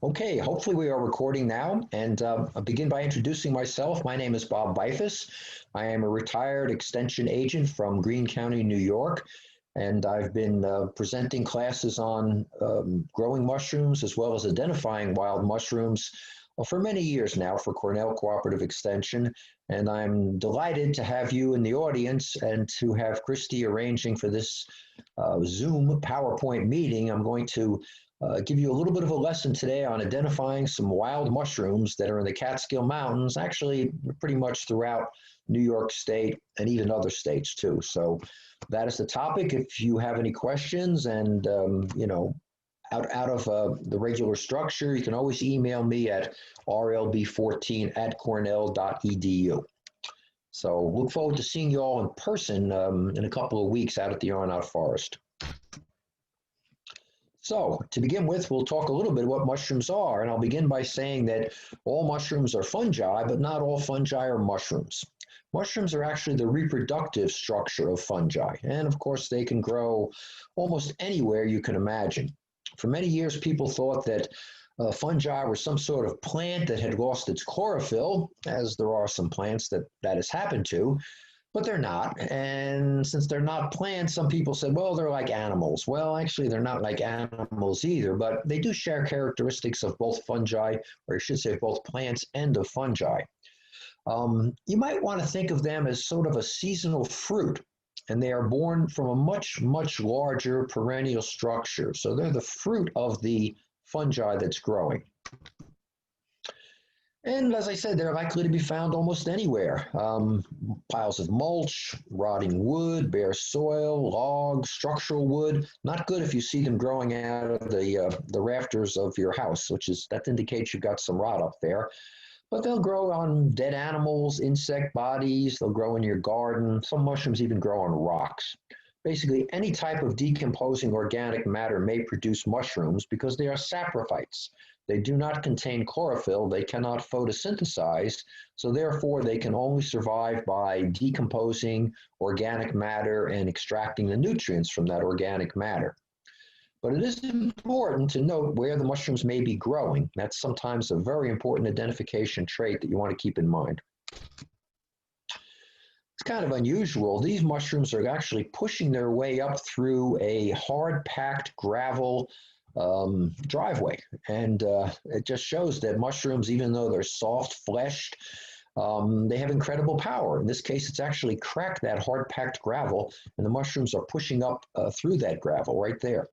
Okay, hopefully we are recording now, and I'll begin by introducing myself. My name is Bob Bifus. I am a retired extension agent from Greene County, New York, and I've been presenting classes on growing mushrooms as well as identifying wild mushrooms for many years now for Cornell Cooperative Extension. And I'm delighted to have you in the audience and to have Christy arranging for this Zoom PowerPoint meeting. I'm going to give you a little bit of a lesson today on identifying some wild mushrooms that are in the Catskill Mountains, actually pretty much throughout New York State and even other states too. So that is the topic. If you have any questions and, out of the regular structure, you can always email me at rlb14@cornell.edu. So look forward to seeing you all in person in a couple of weeks out at the Arnott Forest. So to begin with, we'll talk a little bit what mushrooms are, and I'll begin by saying that all mushrooms are fungi, but not all fungi are mushrooms. Mushrooms are actually the reproductive structure of fungi, and of course they can grow almost anywhere you can imagine. For many years, people thought that fungi were some sort of plant that had lost its chlorophyll, as there are some plants that has happened to, but they're not. And since they're not plants, some people said, well, they're like animals. Well, actually, they're not like animals either, but they do share characteristics of both fungi, or I should say both plants and of fungi. You might want to think of them as sort of a seasonal fruit, and they are born from a much, much larger perennial structure. So they're the fruit of the fungi that's growing. And as I said, they're likely to be found almost anywhere. Piles of mulch, rotting wood, bare soil, logs, structural wood. Not good if you see them growing out of the rafters of your house, that indicates you've got some rot up there. But they'll grow on dead animals, insect bodies. They'll grow in your garden. Some mushrooms even grow on rocks. Basically, any type of decomposing organic matter may produce mushrooms because they are saprophytes. They do not contain chlorophyll. They cannot photosynthesize. So therefore, they can only survive by decomposing organic matter and extracting the nutrients from that organic matter. But it is important to note where the mushrooms may be growing. That's sometimes a very important identification trait that you want to keep in mind. It's kind of unusual. These mushrooms are actually pushing their way up through a hard-packed gravel driveway. And it just shows that mushrooms, even though they're soft-fleshed, they have incredible power. In this case, it's actually cracked that hard-packed gravel, and the mushrooms are pushing up through that gravel right there.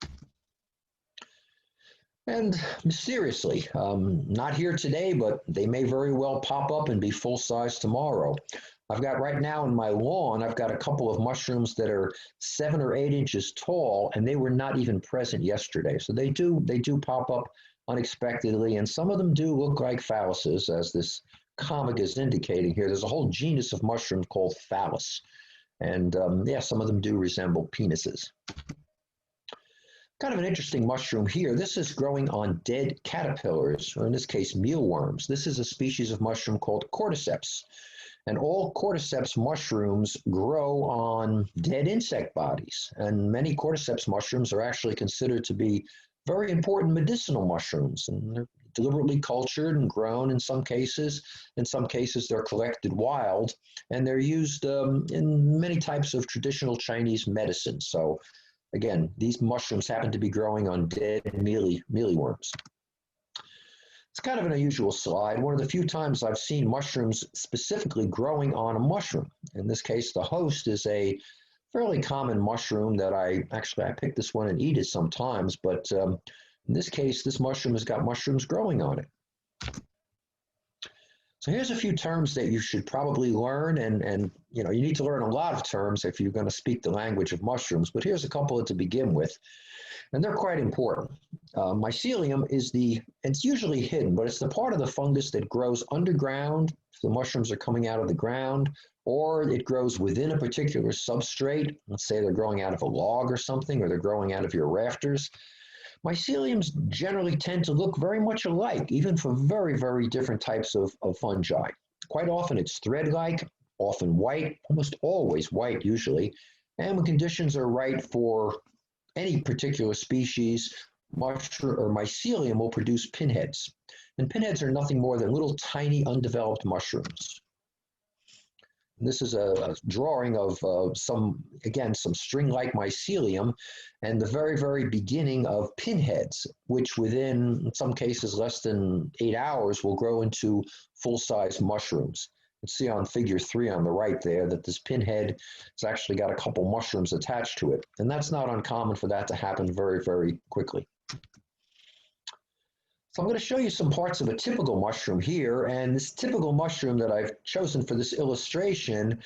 And mysteriously, not here today, but they may very well pop up and be full size tomorrow. I've got right now in my lawn, I've got a couple of mushrooms that are 7 or 8 inches tall, and they were not even present yesterday. So they do pop up unexpectedly, and some of them do look like phalluses, as this comic is indicating here. There's a whole genus of mushrooms called phallus, and some of them do resemble penises. Kind of an interesting mushroom here. This is growing on dead caterpillars, or in this case, mealworms. This is a species of mushroom called cordyceps. And all cordyceps mushrooms grow on dead insect bodies. And many cordyceps mushrooms are actually considered to be very important medicinal mushrooms. And they're deliberately cultured and grown in some cases. In some cases, they're collected wild. And they're used in many types of traditional Chinese medicine. So again, these mushrooms happen to be growing on dead mealyworms. It's kind of an unusual slide. One of the few times I've seen mushrooms specifically growing on a mushroom. In this case, the host is a fairly common mushroom that I pick this one and eat it sometimes, but in this case, this mushroom has got mushrooms growing on it. So here's a few terms that you should probably learn, and you need to learn a lot of terms if you're going to speak the language of mushrooms, but here's a couple to begin with, and they're quite important. Mycelium it's usually hidden, but it's the part of the fungus that grows underground if the mushrooms are coming out of the ground, or it grows within a particular substrate. Let's say they're growing out of a log or something, or they're growing out of your rafters. Myceliums generally tend to look very much alike, even for very, very different types of fungi. Quite often it's thread-like, often white, almost always white usually, and when conditions are right for any particular species, mushroom or mycelium will produce pinheads. And pinheads are nothing more than little tiny undeveloped mushrooms. And this is a drawing of some string-like mycelium and the very, very beginning of pinheads, which within, in some cases, less than 8 hours will grow into full-size mushrooms. You can see on figure 3 on the right there that this pinhead has actually got a couple mushrooms attached to it. And that's not uncommon for that to happen very, very quickly. So I'm going to show you some parts of a typical mushroom here, and this typical mushroom that I've chosen for this illustration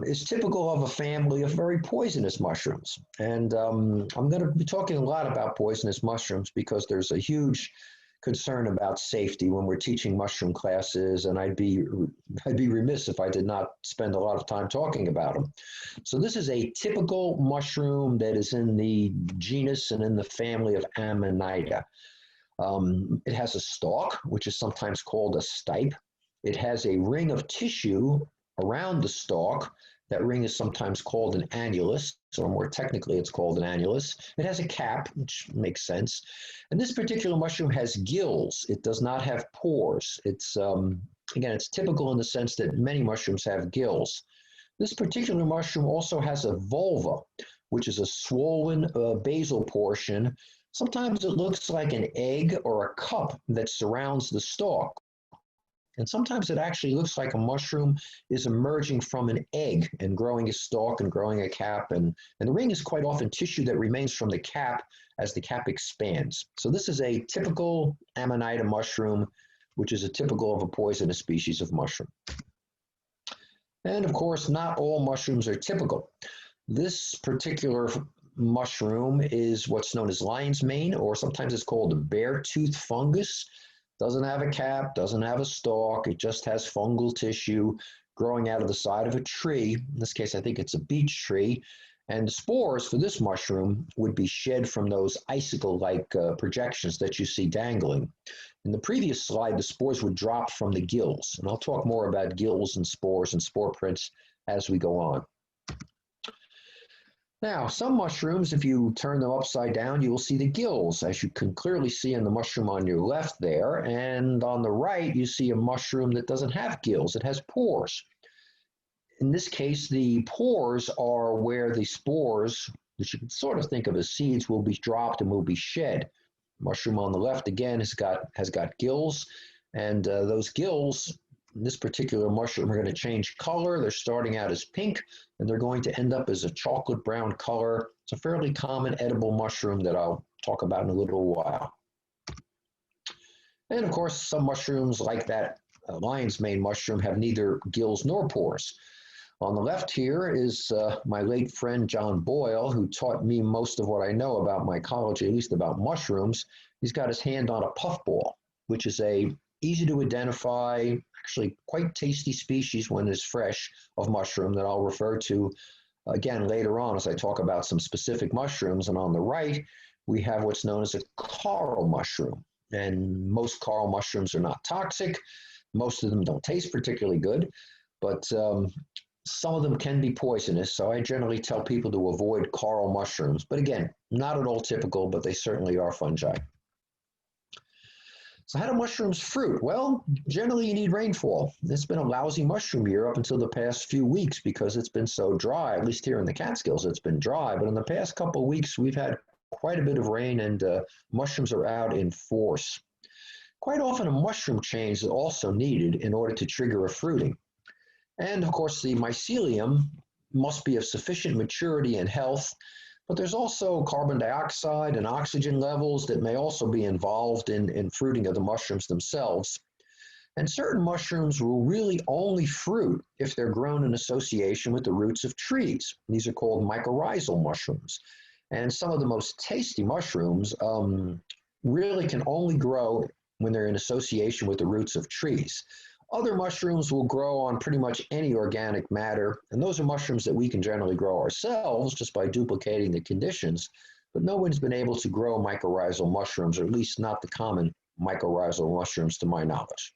is typical of a family of very poisonous mushrooms. And I'm going to be talking a lot about poisonous mushrooms because there's a huge concern about safety when we're teaching mushroom classes, and I'd be remiss if I did not spend a lot of time talking about them. So this is a typical mushroom that is in the genus and in the family of Amanita. It has a stalk, which is sometimes called a stipe. It has a ring of tissue around the stalk. That ring is sometimes called an annulus, or more technically, it's called an annulus. It has a cap, which makes sense. And this particular mushroom has gills. It does not have pores. It's, again, it's typical in the sense that many mushrooms have gills. This particular mushroom also has a vulva, which is a swollen basal portion. Sometimes it looks like an egg or a cup that surrounds the stalk. And sometimes it actually looks like a mushroom is emerging from an egg and growing a stalk and growing a cap. And the ring is quite often tissue that remains from the cap as the cap expands. So this is a typical Amanita mushroom, which is a typical of a poisonous species of mushroom. And of course, not all mushrooms are typical. This particular mushroom is what's known as lion's mane, or sometimes it's called a bear-tooth fungus. Doesn't have a cap, doesn't have a stalk, it just has fungal tissue growing out of the side of a tree. In this case, I think it's a beech tree. And the spores for this mushroom would be shed from those icicle-like projections that you see dangling. In the previous slide, the spores would drop from the gills. And I'll talk more about gills and spores and spore prints as we go on. Now, some mushrooms, if you turn them upside down, you will see the gills, as you can clearly see in the mushroom on your left there. And on the right, you see a mushroom that doesn't have gills. It has pores. In this case, the pores are where the spores, which you can sort of think of as seeds, will be dropped and will be shed. Mushroom on the left, again, has got gills. And those gills, in this particular mushroom, are going to change color. They're starting out as pink, and they're going to end up as a chocolate brown color. It's a fairly common edible mushroom that I'll talk about in a little while. And of course, some mushrooms like that lion's mane mushroom have neither gills nor pores. On the left here is my late friend John Boyle, who taught me most of what I know about mycology, at least about mushrooms. He's got his hand on a puffball, which is a easy to identify, actually quite tasty species when it's fresh of mushroom that I'll refer to again later on as I talk about some specific mushrooms. And on the right, we have what's known as a coral mushroom. And most coral mushrooms are not toxic. Most of them don't taste particularly good, but some of them can be poisonous. So I generally tell people to avoid coral mushrooms. But again, not at all typical, but they certainly are fungi. So how do mushrooms fruit? Well, generally you need rainfall. It's been a lousy mushroom year up until the past few weeks because it's been so dry. At least here in the Catskills, it's been dry. But in the past couple of weeks, we've had quite a bit of rain and mushrooms are out in force. Quite often a mushroom change is also needed in order to trigger a fruiting. And of course, the mycelium must be of sufficient maturity and health. But there's also carbon dioxide and oxygen levels that may also be involved in fruiting of the mushrooms themselves. And certain mushrooms will really only fruit if they're grown in association with the roots of trees. These are called mycorrhizal mushrooms. And some of the most tasty mushrooms really can only grow when they're in association with the roots of trees. Other mushrooms will grow on pretty much any organic matter, and those are mushrooms that we can generally grow ourselves just by duplicating the conditions, but no one's been able to grow mycorrhizal mushrooms, or at least not the common mycorrhizal mushrooms to my knowledge.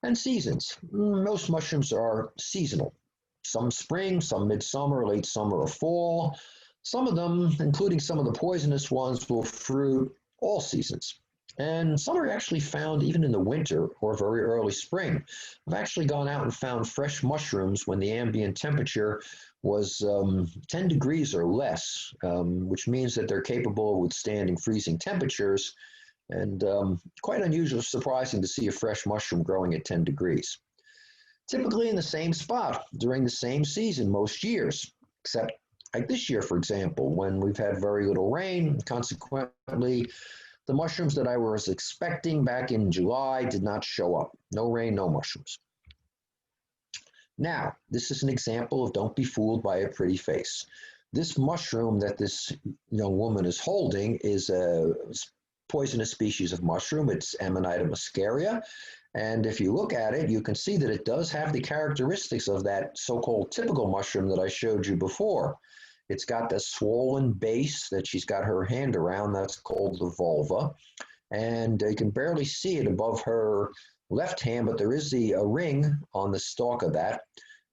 And seasons. Most mushrooms are seasonal. Some spring, some midsummer, late summer, or fall. Some of them, including some of the poisonous ones, will fruit all seasons. And some are actually found even in the winter or very early spring. I've actually gone out and found fresh mushrooms when the ambient temperature was 10 degrees or less, which means that they're capable of withstanding freezing temperatures. And quite unusual, surprising to see a fresh mushroom growing at 10 degrees. Typically in the same spot during the same season most years, except like this year, for example, when we've had very little rain. Consequently, the mushrooms that I was expecting back in July did not show up. No rain, no mushrooms. Now, this is an example of don't be fooled by a pretty face. This mushroom that this young woman is holding is a poisonous species of mushroom. It's Amanita muscaria. And if you look at it, you can see that it does have the characteristics of that so-called typical mushroom that I showed you before. It's got the swollen base that she's got her hand around. That's called the vulva. And you can barely see it above her left hand, but there is a ring on the stalk of that.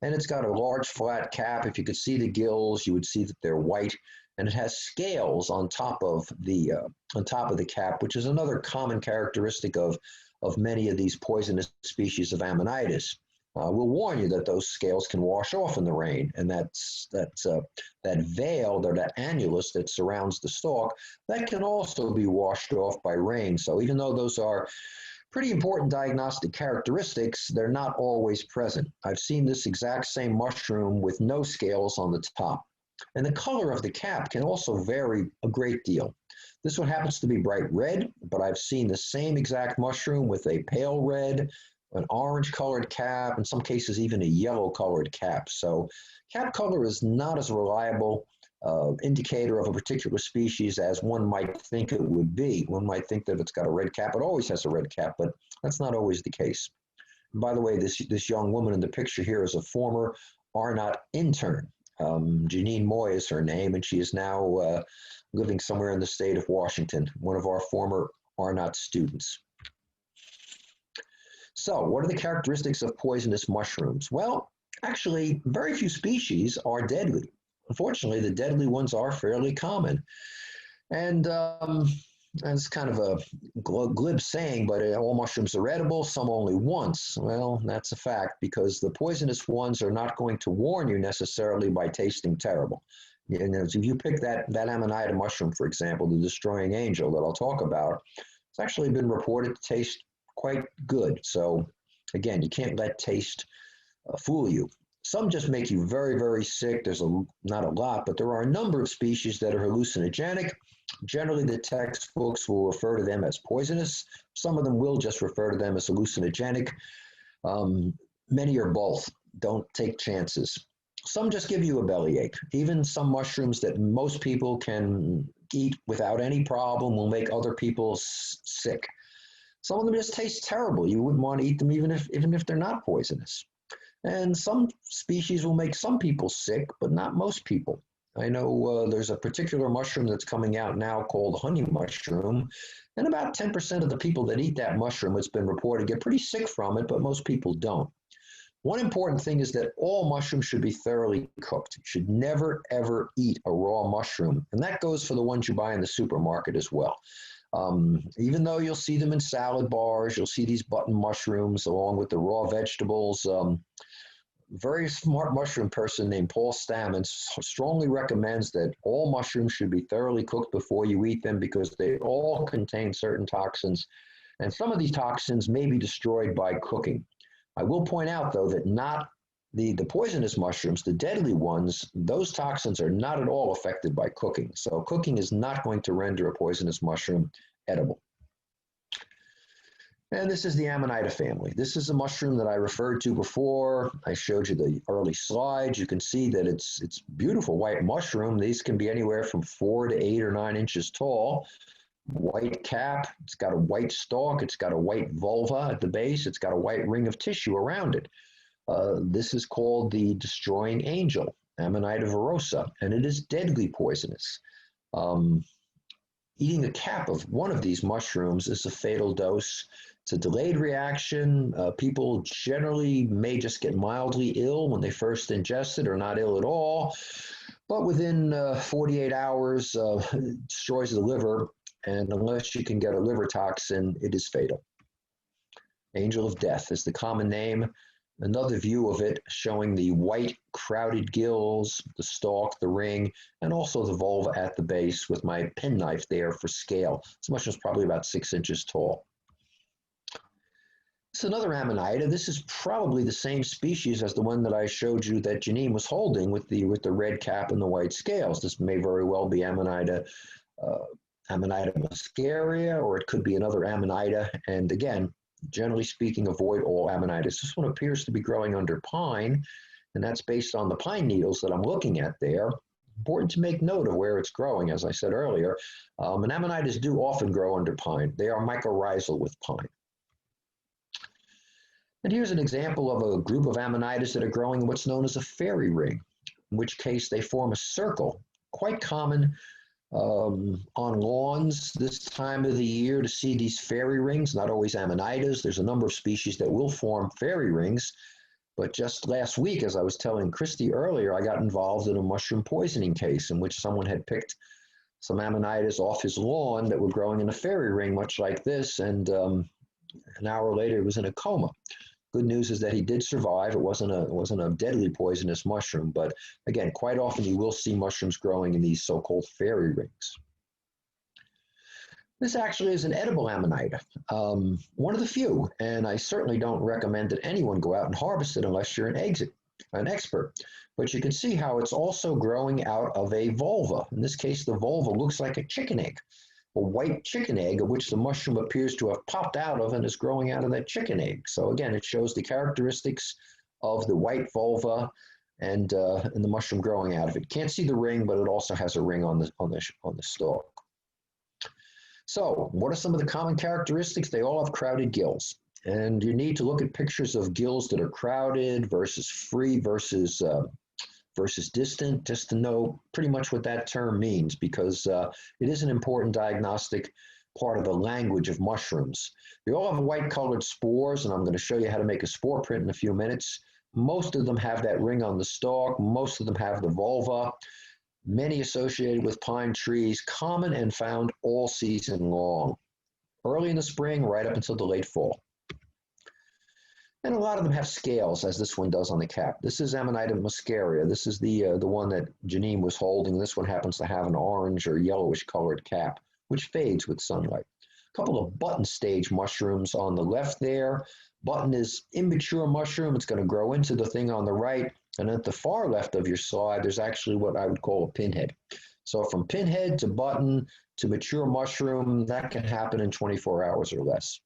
And it's got a large flat cap. If you could see the gills, you would see that they're white. And it has scales on top of the cap, which is another common characteristic of many of these poisonous species of Amanitas. We'll warn you that those scales can wash off in the rain, and that veil or that annulus that surrounds the stalk, that can also be washed off by rain. So even though those are pretty important diagnostic characteristics, they're not always present. I've seen this exact same mushroom with no scales on the top. And the color of the cap can also vary a great deal. This one happens to be bright red, but I've seen the same exact mushroom with a pale red, an orange colored cap, in some cases even a yellow colored cap. So cap color is not as reliable indicator of a particular species as one might think it would be. One might think that it's got a red cap. It always has a red cap, but that's not always the case. And by the way, this young woman in the picture here is a former Arnott intern. Janine Moy is her name, and she is now living somewhere in the state of Washington, one of our former Arnott students. So what are the characteristics of poisonous mushrooms? Well, actually, very few species are deadly. Unfortunately, the deadly ones are fairly common. And that's kind of a glib saying, but all mushrooms are edible, some only once. Well, that's a fact, because the poisonous ones are not going to warn you necessarily by tasting terrible. And if you pick that Amanita mushroom, for example, the destroying angel that I'll talk about, it's actually been reported to taste quite good. So again, you can't let taste fool you. Some just make you very, very sick. There's not a lot, but there are a number of species that are hallucinogenic. Generally, the textbooks will refer to them as poisonous. Some of them will just refer to them as hallucinogenic. Many are both. Don't take chances. Some just give you a bellyache. Even some mushrooms that most people can eat without any problem will make other people sick. Some of them just taste terrible. You wouldn't want to eat them even if they're not poisonous. And some species will make some people sick, but not most people. I know there's a particular mushroom that's coming out now called honey mushroom, and about 10% of the people that eat that mushroom, it's been reported, get pretty sick from it, but most people don't. One important thing is that all mushrooms should be thoroughly cooked. You should never, ever eat a raw mushroom, and that goes for the ones you buy in the supermarket as well. Even though you'll see them in salad bars, you'll see these button mushrooms along with the raw vegetables. Very smart mushroom person named Paul Stamets strongly recommends that all mushrooms should be thoroughly cooked before you eat them, because they all contain certain toxins, and some of these toxins may be destroyed by cooking. I will point out, though, that not the poisonous mushrooms, the deadly ones, those toxins are not at all affected by cooking. So cooking is not going to render a poisonous mushroom edible. And this is the Amanita family. This is a mushroom that I referred to before. I showed you the early slides. You can see that it's beautiful white mushroom. These can be anywhere from 4 to 8 or 9 inches tall. White cap, it's got a white stalk, it's got a white vulva at the base, it's got a white ring of tissue around it. This is called the destroying angel, Amanita virosa, and it is deadly poisonous. Eating a cap of one of these mushrooms is a fatal dose. It's a delayed reaction. People generally may just get mildly ill when they first ingest it, or not ill at all. But within 48 hours, it destroys the liver, and unless you can get a liver toxin, it is fatal. Angel of Death is the common name. Another view of it showing the white crowded gills, the stalk, the ring, and also the vulva at the base with my penknife there for scale. This mushroom is probably about 6 inches tall. It's another Amanita. This is probably the same species as the one that I showed you that Janine was holding with the red cap and the white scales. This may very well be Amanita muscaria, or it could be another Amanita. And again, generally speaking, avoid all Amanitas. This one appears to be growing under pine, and that's based on the pine needles that I'm looking at there. Important to make note of where it's growing, as I said earlier. And Amanitas do often grow under pine. They are mycorrhizal with pine. And here's an example of a group of Amanitas that are growing in what's known as a fairy ring, in which case they form a circle, quite common on lawns this time of the year to see these fairy rings, not always Amanitas. There's a number of species that will form fairy rings, but just last week, as I was telling Christy earlier, I got involved in a mushroom poisoning case in which someone had picked some Amanitas off his lawn that were growing in a fairy ring, much like this, and an hour later he was in a coma. Good news is that he did survive. It wasn't a deadly poisonous mushroom, but again, quite often you will see mushrooms growing in these so-called fairy rings. This actually is an edible Amanita, one of the few, and I certainly don't recommend that anyone go out and harvest it unless you're an expert. But you can see how it's also growing out of a vulva. In this case, the vulva looks like a chicken egg, a white chicken egg of which the mushroom appears to have popped out of and is growing out of that chicken egg. So again, it shows the characteristics of the white vulva and the mushroom growing out of it. Can't see the ring, but it also has a ring on the stalk. So what are some of the common characteristics? They all have crowded gills. And you need to look at pictures of gills that are crowded versus free versus distant, just to know pretty much what that term means, because it is an important diagnostic part of the language of mushrooms. They all have white colored spores, and I'm going to show you how to make a spore print in a few minutes. Most of them have that ring on the stalk. Most of them have the vulva. Many associated with pine trees, common and found all season long. Early in the spring, right up until the late fall. And a lot of them have scales, as this one does on the cap. This is Amanita muscaria. This is the one that Janine was holding. This one happens to have an orange or yellowish colored cap, which fades with sunlight. A couple of button stage mushrooms on the left there. Button is immature mushroom. It's going to grow into the thing on the right. And at the far left of your slide, there's actually what I would call a pinhead. So from pinhead to button to mature mushroom, that can happen in 24 hours or less.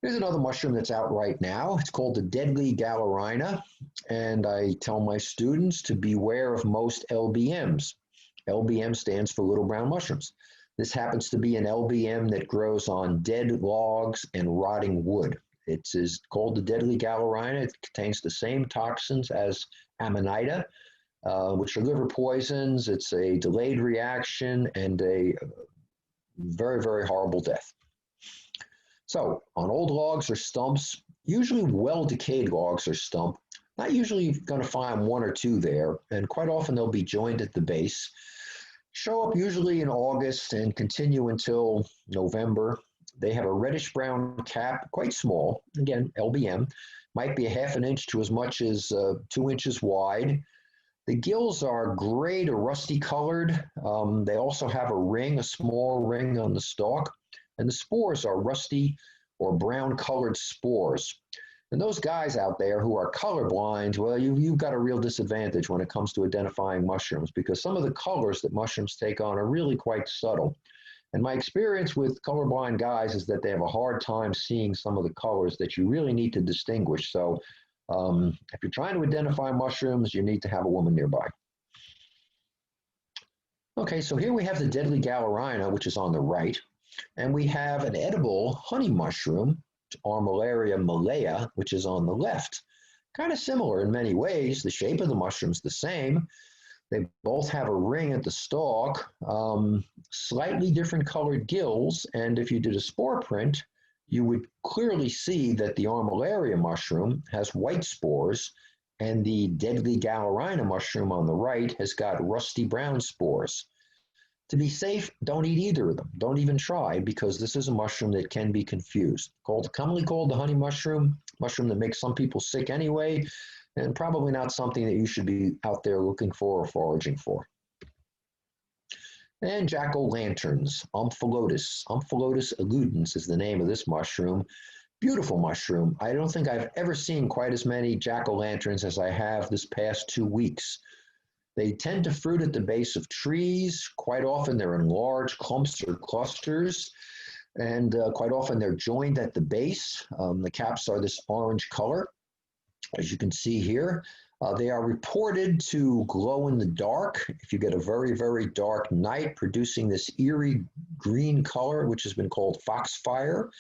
Here's another mushroom that's out right now. It's called the deadly Galerina, and I tell my students to beware of most LBMs. LBM stands for little brown mushrooms. This happens to be an LBM that grows on dead logs and rotting wood. It is called the deadly Galerina. It contains the same toxins as Amanita, which are liver poisons. It's a delayed reaction and a very, very horrible death. So on old logs or stumps, usually well-decayed logs or stump, not usually going to find one or two there, and quite often they'll be joined at the base. Show up usually in August and continue until November. They have a reddish-brown cap, quite small, again, LBM, might be a half an inch to as much as 2 inches wide. The gills are gray to rusty colored. They also have a ring, a small ring on the stalk. And the spores are rusty or brown colored spores. And those guys out there who are colorblind, well, you've got a real disadvantage when it comes to identifying mushrooms, because some of the colors that mushrooms take on are really quite subtle. And my experience with colorblind guys is that they have a hard time seeing some of the colors that you really need to distinguish. So if you're trying to identify mushrooms, you need to have a woman nearby. Okay, so here we have the deadly Galerina, which is on the right. And we have an edible honey mushroom, Armillaria malea, which is on the left. Kind of similar in many ways. The shape of the mushroom's the same. They both have a ring at the stalk, slightly different colored gills, and if you did a spore print, you would clearly see that the Armillaria mushroom has white spores And the deadly Galerina mushroom on the right has got rusty brown spores. To be safe, don't eat either of them. Don't even try, because this is a mushroom that can be confused. Commonly called the honey mushroom, mushroom that makes some people sick anyway, and probably not something that you should be out there looking for or foraging for. And jack-o'-lanterns, Omphaliotis. Omphaliotis illudens is the name of this mushroom. Beautiful mushroom. I don't think I've ever seen quite as many jack-o'-lanterns as I have this past 2 weeks. They tend to fruit at the base of trees. Quite often they're in large clumps or clusters, and quite often they're joined at the base. The caps are this orange color, as you can see here. They are reported to glow in the dark if you get a very, very dark night, producing this eerie green color, which has been called foxfire.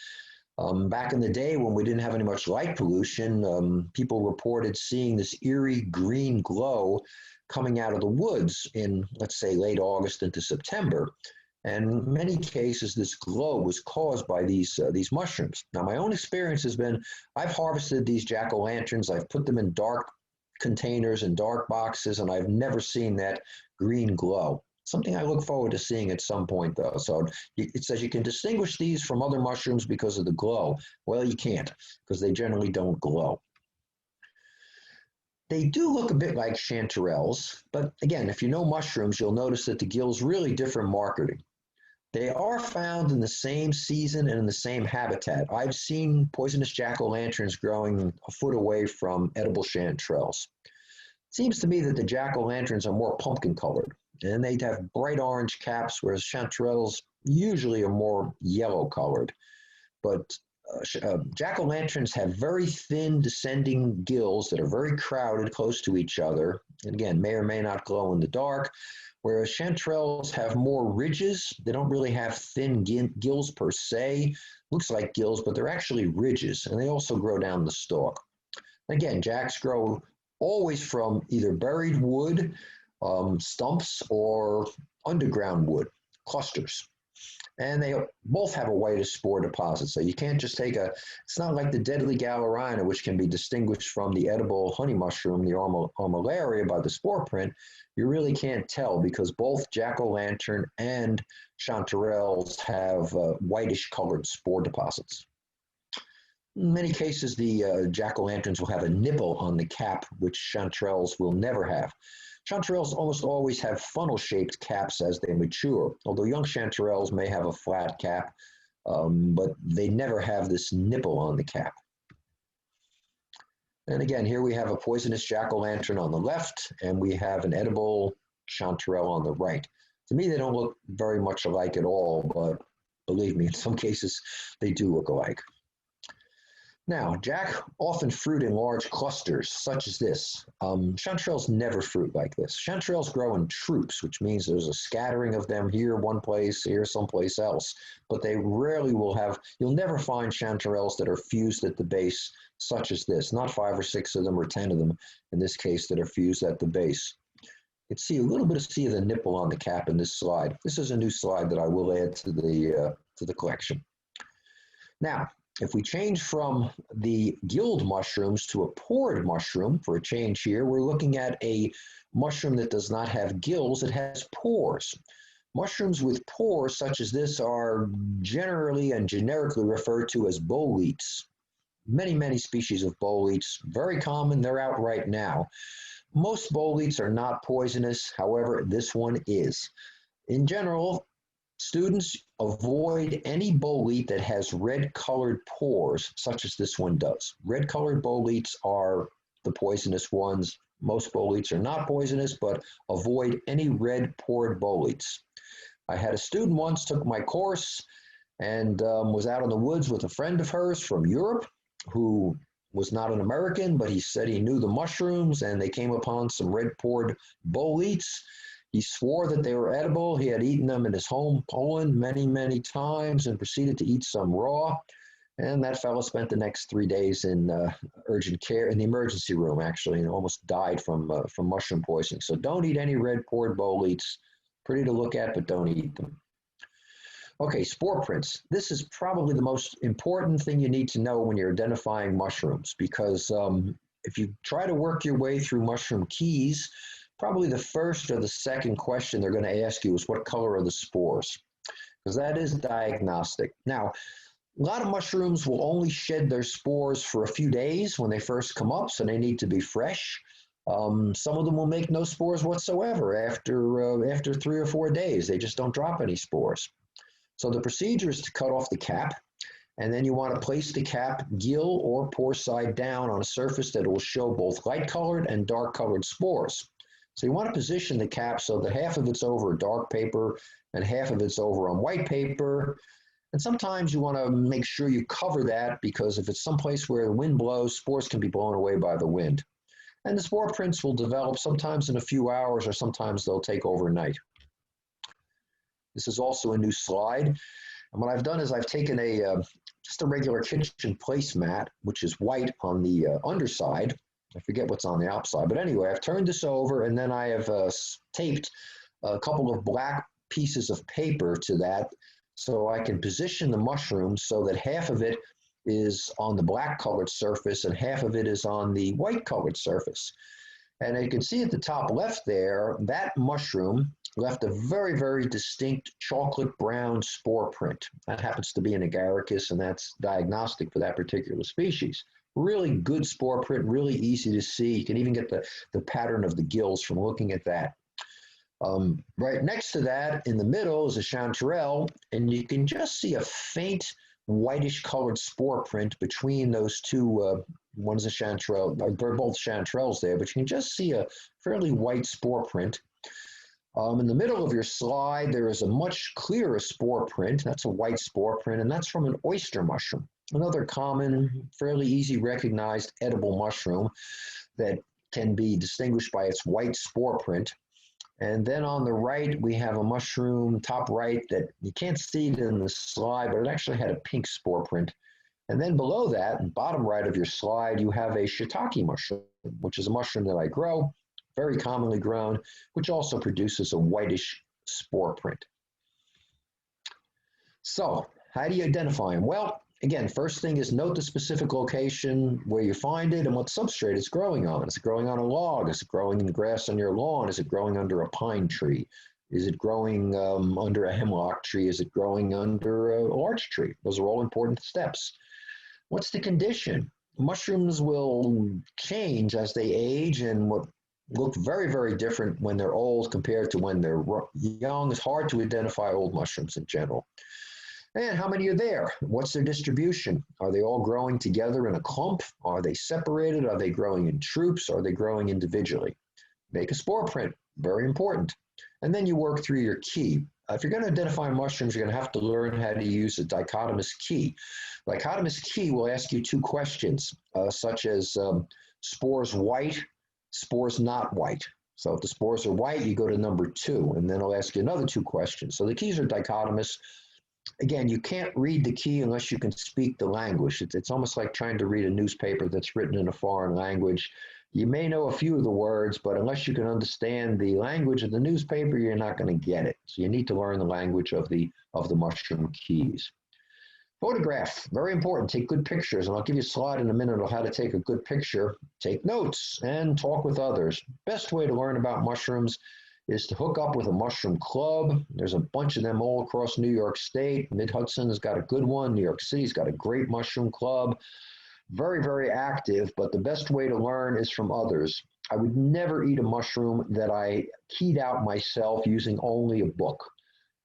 Back in the day when we didn't have any much light pollution, people reported seeing this eerie green glow coming out of the woods in, let's say, late August into September. And in many cases, this glow was caused by these mushrooms. Now, my own experience has been, I've harvested these jack-o'-lanterns, I've put them in dark containers and dark boxes, and I've never seen that green glow. Something I look forward to seeing at some point, though. So it says you can distinguish these from other mushrooms because of the glow. Well, you can't, because they generally don't glow. They do look a bit like chanterelles, but again, if you know mushrooms, you'll notice that the gills really differ markedly. They are found in the same season and in the same habitat. I've seen poisonous jack-o'-lanterns growing a foot away from edible chanterelles. It seems to me that the jack-o'-lanterns are more pumpkin colored, and they have bright orange caps, whereas chanterelles usually are more yellow colored. But jack-o'-lanterns have very thin descending gills that are very crowded close to each other, and again, may or may not glow in the dark, whereas chanterelles have more ridges. They don't really have thin gills per se. Looks like gills, but they're actually ridges, and they also grow down the stalk. Again, jacks grow always from either buried wood, stumps, or underground wood, clusters. And they both have a whitish spore deposit. So you can't just take it's not like the deadly Galerina, which can be distinguished from the edible honey mushroom, the Armillaria, by the spore print. You really can't tell because both jack-o'-lantern and chanterelles have whitish colored spore deposits. In many cases, the jack-o'-lanterns will have a nipple on the cap, which chanterelles will never have. Chanterelles almost always have funnel-shaped caps as they mature, although young chanterelles may have a flat cap, but they never have this nipple on the cap. And again, here we have a poisonous jack-o'-lantern on the left, and we have an edible chanterelle on the right. To me, they don't look very much alike at all, but believe me, in some cases, they do look alike. Now, jack often fruit in large clusters, such as this. Chanterelles never fruit like this. Chanterelles grow in troops, which means there's a scattering of them here one place, here someplace else. But they rarely will have, you'll never find chanterelles that are fused at the base, such as this. Not 5 or 6 of them or 10 of them, in this case, that are fused at the base. You can see a little bit of the nipple on the cap in this slide. This is a new slide that I will add to the collection. Now, if we change from the gilled mushrooms to a pored mushroom, for a change here, we're looking at a mushroom that does not have gills, it has pores. Mushrooms with pores such as this are generally and generically referred to as boletes. Many, many species of boletes, very common, they're out right now. Most boletes are not poisonous, however, this one is. In general, students avoid any bolete that has red-colored pores, such as this one does. Red-colored boletes are the poisonous ones. Most boletes are not poisonous, but avoid any red-pored boletes. I had a student once took my course and was out in the woods with a friend of hers from Europe who was not an American, but he said he knew the mushrooms, and they came upon some red-pored boletes. He swore that they were edible. He had eaten them in his home, Poland, many, many times and proceeded to eat some raw. And that fellow spent the next 3 days in urgent care, in the emergency room, actually, and almost died from mushroom poisoning. So don't eat any red-pored boletes. Pretty to look at, but don't eat them. Okay, spore prints. This is probably the most important thing you need to know when you're identifying mushrooms because if you try to work your way through mushroom keys, probably the first or the second question they're going to ask you is what color are the spores? Because that is diagnostic. Now, a lot of mushrooms will only shed their spores for a few days when they first come up, so they need to be fresh. Some of them will make no spores whatsoever after 3 or 4 days. They just don't drop any spores. So the procedure is to cut off the cap, and then you want to place the cap gill or pore side down on a surface that will show both light-colored and dark-colored spores. So you want to position the cap so that half of it's over dark paper and half of it's over on white paper. And sometimes you want to make sure you cover that, because if it's someplace where the wind blows, spores can be blown away by the wind. And the spore prints will develop sometimes in a few hours, or sometimes they'll take overnight. This is also a new slide. And what I've done is I've taken just a regular kitchen placemat, which is white on the underside. I forget what's on the outside. But anyway, I've turned this over, and then I have taped a couple of black pieces of paper to that, so I can position the mushroom so that half of it is on the black colored surface and half of it is on the white colored surface. And you can see at the top left there, that mushroom left a very, very distinct chocolate brown spore print. That happens to be an agaricus, and that's diagnostic for that particular species. Really good spore print, really easy to see. You can even get the pattern of the gills from looking at that. Right next to that, in the middle, is a chanterelle, and you can just see a faint whitish colored spore print between those two. One's a chanterelle, they're both chanterelles there, but you can just see a fairly white spore print. In the middle of your slide, there is a much clearer spore print. That's a white spore print, and that's from an oyster mushroom, another common, fairly easy recognized edible mushroom that can be distinguished by its white spore print. And then on the right, we have a mushroom, top right, that you can't see it in the slide, but it actually had a pink spore print. And then below that, bottom right of your slide, you have a shiitake mushroom, which is a mushroom that I grow, very commonly grown, which also produces a whitish spore print. So how do you identify them? Well, again, first thing is note the specific location where you find it and what substrate it's growing on. Is it growing on a log? Is it growing in the grass on your lawn? Is it growing under a pine tree? Is it growing under a hemlock tree? Is it growing under a larch tree? Those are all important steps. What's the condition? Mushrooms will change as they age, and what look very, very different when they're old compared to when they're young. It's hard to identify old mushrooms in general. And how many are there? What's their distribution? Are they all growing together in a clump? Are they separated? Are they growing in troops? Are they growing individually? Make a spore print, very important. And then you work through your key. If you're going to identify mushrooms, you're going to have to learn how to use a dichotomous key. Dichotomous key will ask you two questions, such as spores white, spores not white. So if the spores are white, you go to number 2, and then it'll ask you another 2 questions. So the keys are dichotomous. Again, you can't read the key unless you can speak the language. It's almost like trying to read a newspaper that's written in a foreign language. You may know a few of the words, but unless you can understand the language of the newspaper, you're not going to get it. So you need to learn the language of the mushroom keys. Photograph, very important. Take good pictures, and I'll give you a slide in a minute on how to take a good picture. Take notes and talk with others. Best way to learn about mushrooms is to hook up with a mushroom club. There's a bunch of them all across New York State. Mid-Hudson has got a good one. New York City's got a great mushroom club. Very, very active, but the best way to learn is from others. I would never eat a mushroom that I keyed out myself using only a book.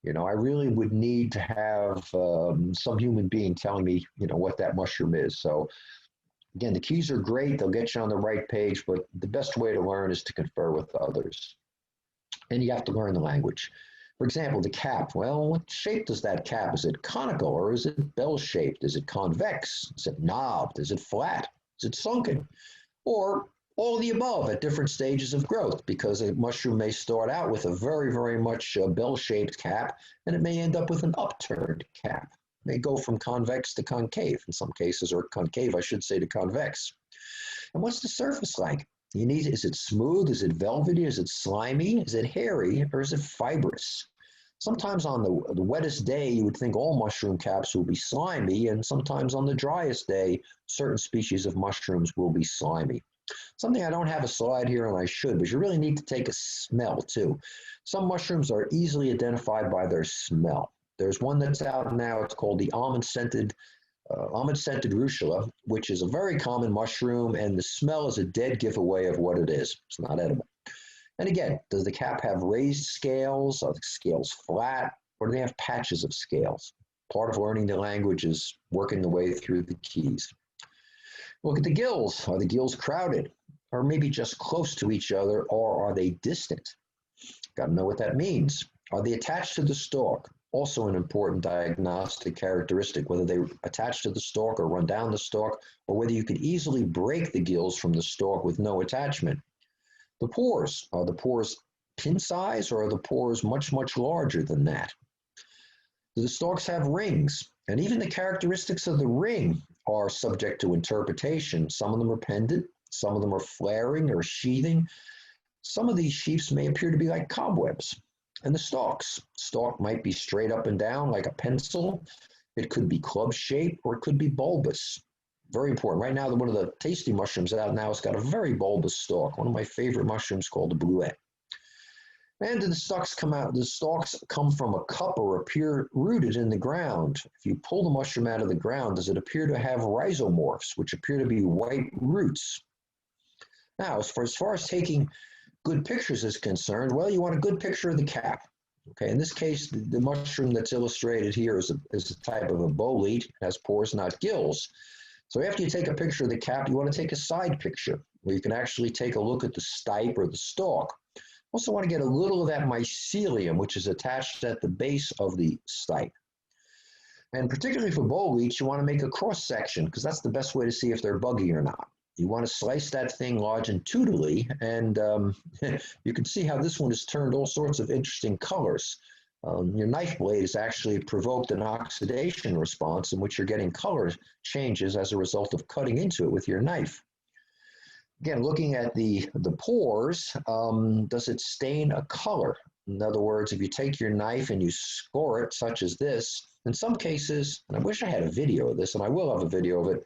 You know, I really would need to have some human being telling me, you know, what that mushroom is. So again, the keys are great. They'll get you on the right page, but the best way to learn is to confer with others. And you have to learn the language. For example, the cap. Well, what shape does that cap? Is it conical or is it bell-shaped? Is it convex? Is it knobbed? Is it flat? Is it sunken? Or all of the above at different stages of growth, because a mushroom may start out with a very, very much bell-shaped cap, and it may end up with an upturned cap. It may go from convex to concave in some cases, or concave, I should say, to convex. And what's the surface like? Is it smooth? Is it velvety? Is it slimy? Is it hairy? Or is it fibrous? Sometimes on the wettest day, you would think all mushroom caps will be slimy, and sometimes on the driest day, certain species of mushrooms will be slimy. Something I don't have a slide here and I should, but you really need to take a smell too. Some mushrooms are easily identified by their smell. There's one that's out now, it's called the almond-scented rucola, which is a very common mushroom, and the smell is a dead giveaway of what it is. It's not edible. And again, does the cap have raised scales? Are the scales flat? Or do they have patches of scales? Part of learning the language is working the way through the keys. Look at the gills. Are the gills crowded? Or maybe just close to each other, or are they distant? Got to know what that means. Are they attached to the stalk? Also an important diagnostic characteristic, whether they attach to the stalk or run down the stalk, or whether you could easily break the gills from the stalk with no attachment. The pores. Are the pores pin size, or are the pores much, much larger than that? Do the stalks have rings? And even the characteristics of the ring are subject to interpretation. Some of them are pendant, some of them are flaring or sheathing. Some of these sheaths may appear to be like cobwebs. And the stalks. Stalk might be straight up and down like a pencil. It could be club-shaped, or it could be bulbous. Very important. Right now, one of the tasty mushrooms out now has got a very bulbous stalk. One of my favorite mushrooms called the bluet. And do the stalks come out? The stalks come from a cup or appear rooted in the ground? If you pull the mushroom out of the ground, does it appear to have rhizomorphs, which appear to be white roots? Now, as far as taking good pictures is concerned, well, you want a good picture of the cap. Okay, in this case, the mushroom that's illustrated here is a type of a bolete. It has pores, not gills. So after you take a picture of the cap, you want to take a side picture where you can actually take a look at the stipe or the stalk. Also want to get a little of that mycelium, which is attached at the base of the stipe. And particularly for boletes, you want to make a cross section, because that's the best way to see if they're buggy or not. You want to slice that thing longitudinally, and you can see how this one has turned all sorts of interesting colors. Your knife blade has actually provoked an oxidation response in which you're getting color changes as a result of cutting into it with your knife. Again, looking at the pores, does it stain a color? In other words, if you take your knife and you score it, such as this, in some cases, and I wish I had a video of this, and I will have a video of it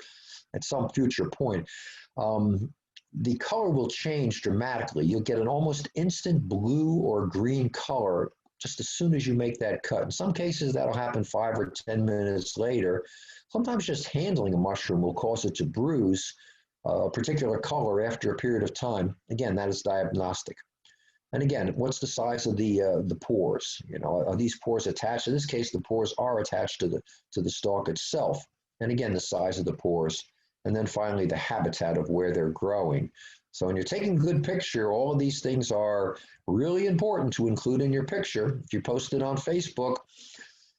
at some future point, the color will change dramatically. You'll get an almost instant blue or green color just as soon as you make that cut. In some cases, that'll happen 5 or 10 minutes later. Sometimes just handling a mushroom will cause it to bruise a particular color after a period of time. Again, that is diagnostic. And again, what's the size of the pores? You know, are these pores attached? In this case, the pores are attached to the stalk itself. And again, the size of the pores. And then finally, the habitat of where they're growing. So when you're taking a good picture, all of these things are really important to include in your picture. If you post it on Facebook,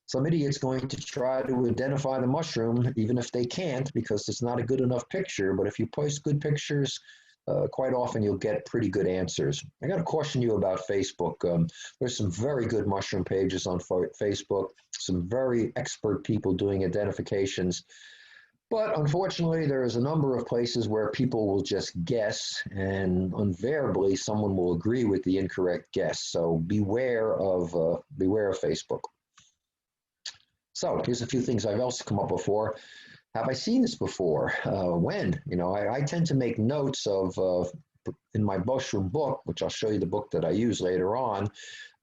some idiot's going to try to identify the mushroom, even if they can't, because it's not a good enough picture. But if you post good pictures, quite often you'll get pretty good answers. I got to caution you about Facebook. There's some very good mushroom pages on Facebook, some very expert people doing identifications. But unfortunately, there is a number of places where people will just guess, and invariably someone will agree with the incorrect guess. So beware of Facebook. So here's a few things I've also come up before. Have I seen this before? When? You know, I tend to make notes of in my mushroom book, which I'll show you the book that I use later on.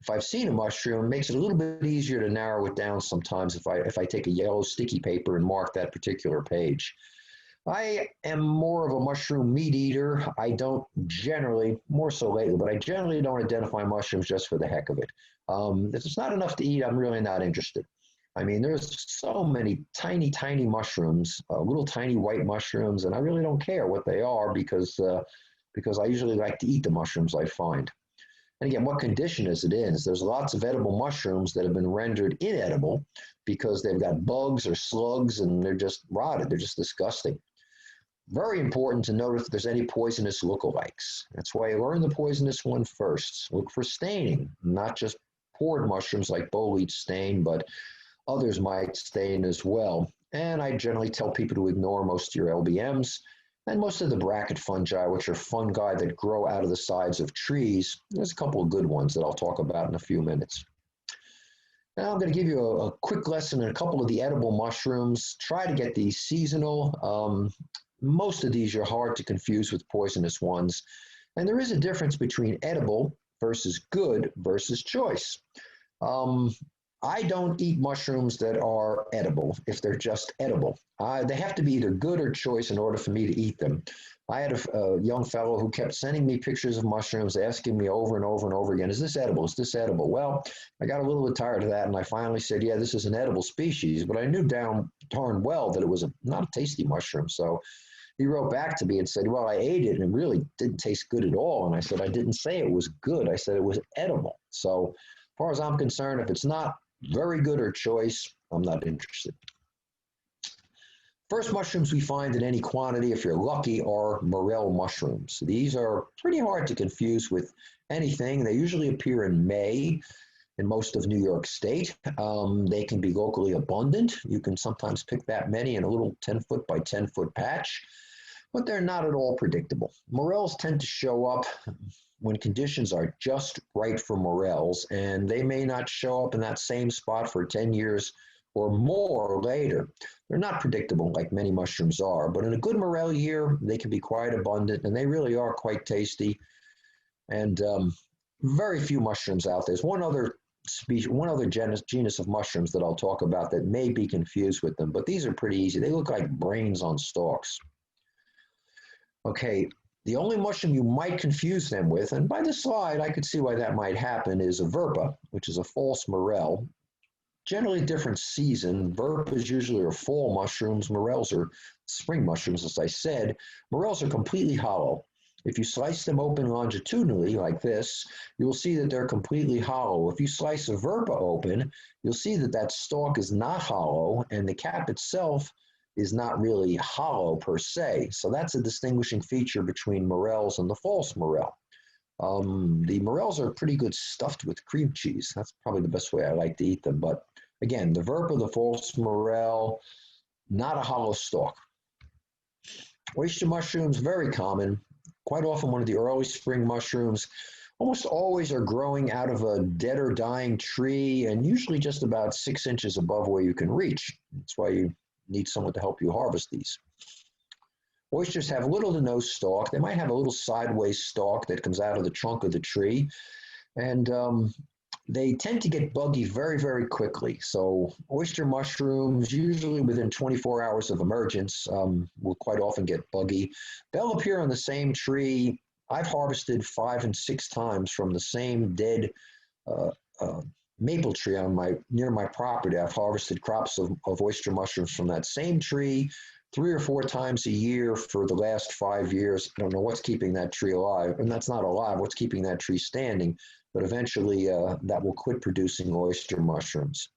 If I've seen a mushroom, it makes it a little bit easier to narrow it down sometimes if I take a yellow sticky paper and mark that particular page. I am more of a mushroom meat eater. I don't generally, more so lately, but I generally don't identify mushrooms just for the heck of it. If it's not enough to eat, I'm really not interested. I mean, there's so many tiny, tiny mushrooms, little tiny white mushrooms, and I really don't care what they are because I usually like to eat the mushrooms I find. And again, what condition is it in? There's lots of edible mushrooms that have been rendered inedible because they've got bugs or slugs and they're just rotted. They're just disgusting. Very important to note if there's any poisonous lookalikes. That's why you learn the poisonous one first. Look for staining, not just pored mushrooms like bolete stain, but others might stain as well. And I generally tell people to ignore most of your LBMs and most of the bracket fungi, which are fungi that grow out of the sides of trees. There's a couple of good ones that I'll talk about in a few minutes. Now I'm going to give you a quick lesson in a couple of the edible mushrooms. Try to get these seasonal. most of these are hard to confuse with poisonous ones. And there is a difference between edible versus good versus choice. Um, I don't eat mushrooms that are edible if they're just edible. They have to be either good or choice in order for me to eat them. I had a young fellow who kept sending me pictures of mushrooms, asking me over and over and over again, is this edible? Is this edible? Well, I got a little bit tired of that, and I finally said, yeah, this is an edible species, but I knew darn well that it was not a tasty mushroom. So he wrote back to me and said, well, I ate it, and it really didn't taste good at all. And I said, I didn't say it was good. I said it was edible. So as far as I'm concerned, if it's not very good or choice, I'm not interested. First mushrooms we find in any quantity, if you're lucky, are morel mushrooms. These are pretty hard to confuse with anything. They usually appear in May in most of New York State. They can be locally abundant. You can sometimes pick that many in a little 10-foot by 10-foot patch, but they're not at all predictable. Morels tend to show up when conditions are just right for morels, and they may not show up in that same spot for 10 years or more later. They're not predictable like many mushrooms are, but in a good morel year, they can be quite abundant, and they really are quite tasty. And very few mushrooms out there. There's one other species, one other genus of mushrooms that I'll talk about that may be confused with them, but these are pretty easy. They look like brains on stalks. Okay, the only mushroom you might confuse them with, and by this slide I could see why that might happen, is a verpa, which is a false morel. Generally different season. Verpas usually are fall mushrooms. Morels are spring mushrooms, as I said. Morels are completely hollow. If you slice them open longitudinally like this, you'll see that they're completely hollow. If you slice a verpa open, you'll see that that stalk is not hollow, and the cap itself is not really hollow per se. So that's a distinguishing feature between morels and the false morel. The morels are pretty good stuffed with cream cheese. That's probably the best way I like to eat them. But again, the verpa, the false morel, not a hollow stalk. Oyster mushrooms, very common. Quite often one of the early spring mushrooms. Almost always are growing out of a dead or dying tree, and usually just about 6 inches above where you can reach. That's why you need someone to help you harvest these. Oysters have little to no stalk. They might have a little sideways stalk that comes out of the trunk of the tree. And they tend to get buggy very, very quickly. So oyster mushrooms, usually within 24 hours of emergence, will quite often get buggy. They'll appear on the same tree. I've harvested 5 and 6 times from the same dead maple tree near my property. I've harvested crops of oyster mushrooms from that same tree 3 or 4 times a year for the last 5 years. I don't know what's keeping that tree alive, and that's not alive, what's keeping that tree standing, but eventually that will quit producing oyster mushrooms.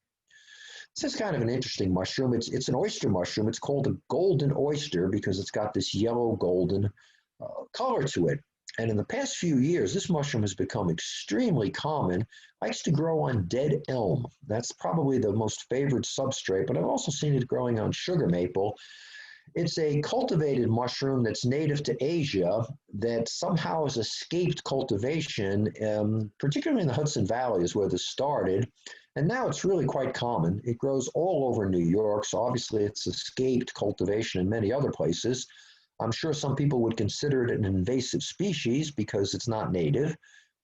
This is kind of an interesting mushroom. It's an oyster mushroom. It's called a golden oyster because it's got this yellow golden color to it. And in the past few years, this mushroom has become extremely common. Likes to grow on dead elm. That's probably the most favored substrate, but I've also seen it growing on sugar maple. It's a cultivated mushroom that's native to Asia that somehow has escaped cultivation, particularly in the Hudson Valley is where this started. And now it's really quite common. It grows all over New York, so obviously it's escaped cultivation in many other places. I'm sure some people would consider it an invasive species because it's not native,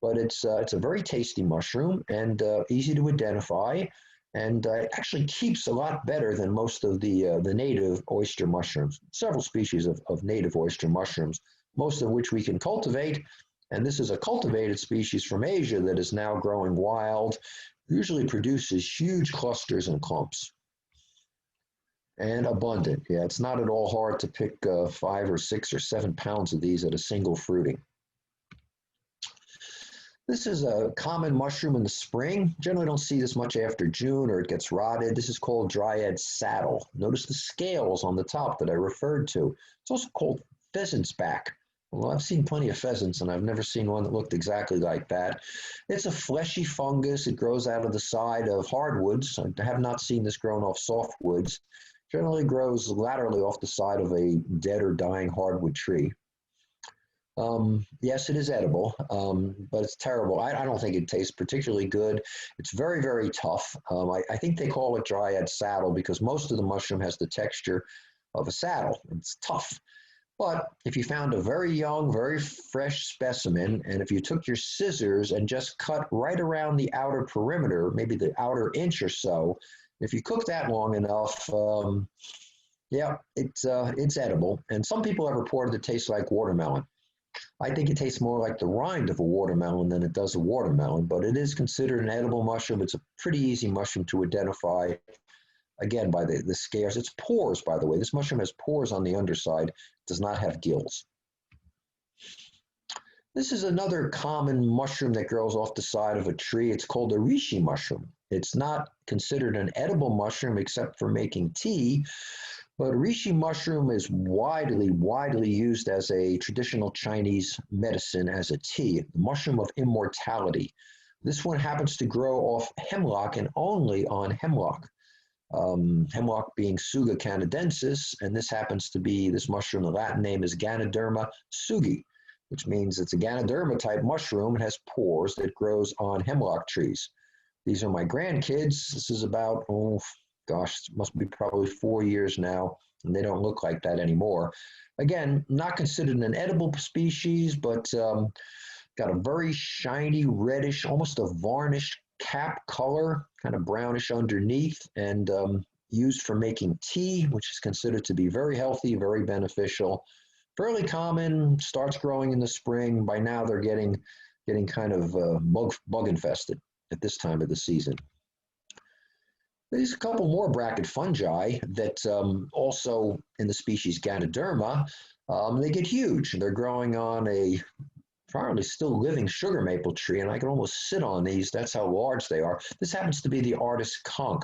but it's a very tasty mushroom and easy to identify. And it actually keeps a lot better than most of the native oyster mushrooms. Several species of native oyster mushrooms, most of which we can cultivate. And this is a cultivated species from Asia that is now growing wild, usually produces huge clusters and clumps. And abundant. Yeah, it's not at all hard to pick 5 or 6 or 7 pounds of these at a single fruiting. This is a common mushroom in the spring. Generally don't see this much after June or it gets rotted. This is called dryad saddle. Notice the scales on the top that I referred to. It's also called pheasant's back. Well, I've seen plenty of pheasants and I've never seen one that looked exactly like that. It's a fleshy fungus. It grows out of the side of hardwoods. I have not seen this grown off softwoods. Generally grows laterally off the side of a dead or dying hardwood tree. Yes, it is edible, but it's terrible. I don't think it tastes particularly good. It's very, very tough. I think they call it dryad saddle because most of the mushroom has the texture of a saddle. It's tough. But if you found a very young, very fresh specimen, and if you took your scissors and just cut right around the outer perimeter, maybe the outer inch or so, if you cook that long enough, yeah, it's edible. And some people have reported it tastes like watermelon. I think it tastes more like the rind of a watermelon than it does a watermelon, but it is considered an edible mushroom. It's a pretty easy mushroom to identify, again, by the scales. It's pores, by the way. This mushroom has pores on the underside, does not have gills. This is another common mushroom that grows off the side of a tree. It's called a reishi mushroom. It's not considered an edible mushroom except for making tea, but reishi mushroom is widely used as a traditional Chinese medicine, as a tea, the mushroom of immortality. This one happens to grow off hemlock and only on hemlock. Hemlock being Tsuga canadensis, and this happens to be, this mushroom, the Latin name is Ganoderma tsugi, which means it's a Ganoderma type mushroom. It has pores that grows on hemlock trees. These are my grandkids. This is about, oh gosh, it must be probably 4 years now, and they don't look like that anymore. Again, not considered an edible species, but got a very shiny, reddish, almost a varnished cap color, kind of brownish underneath, and used for making tea, which is considered to be very healthy, very beneficial. Fairly common, starts growing in the spring. By now they're getting kind of bug infested at this time of the season. There's a couple more bracket fungi that also in the species Ganoderma, they get huge. They're growing on a probably still living sugar maple tree, and I can almost sit on these. That's how large they are. This happens to be the artist conch,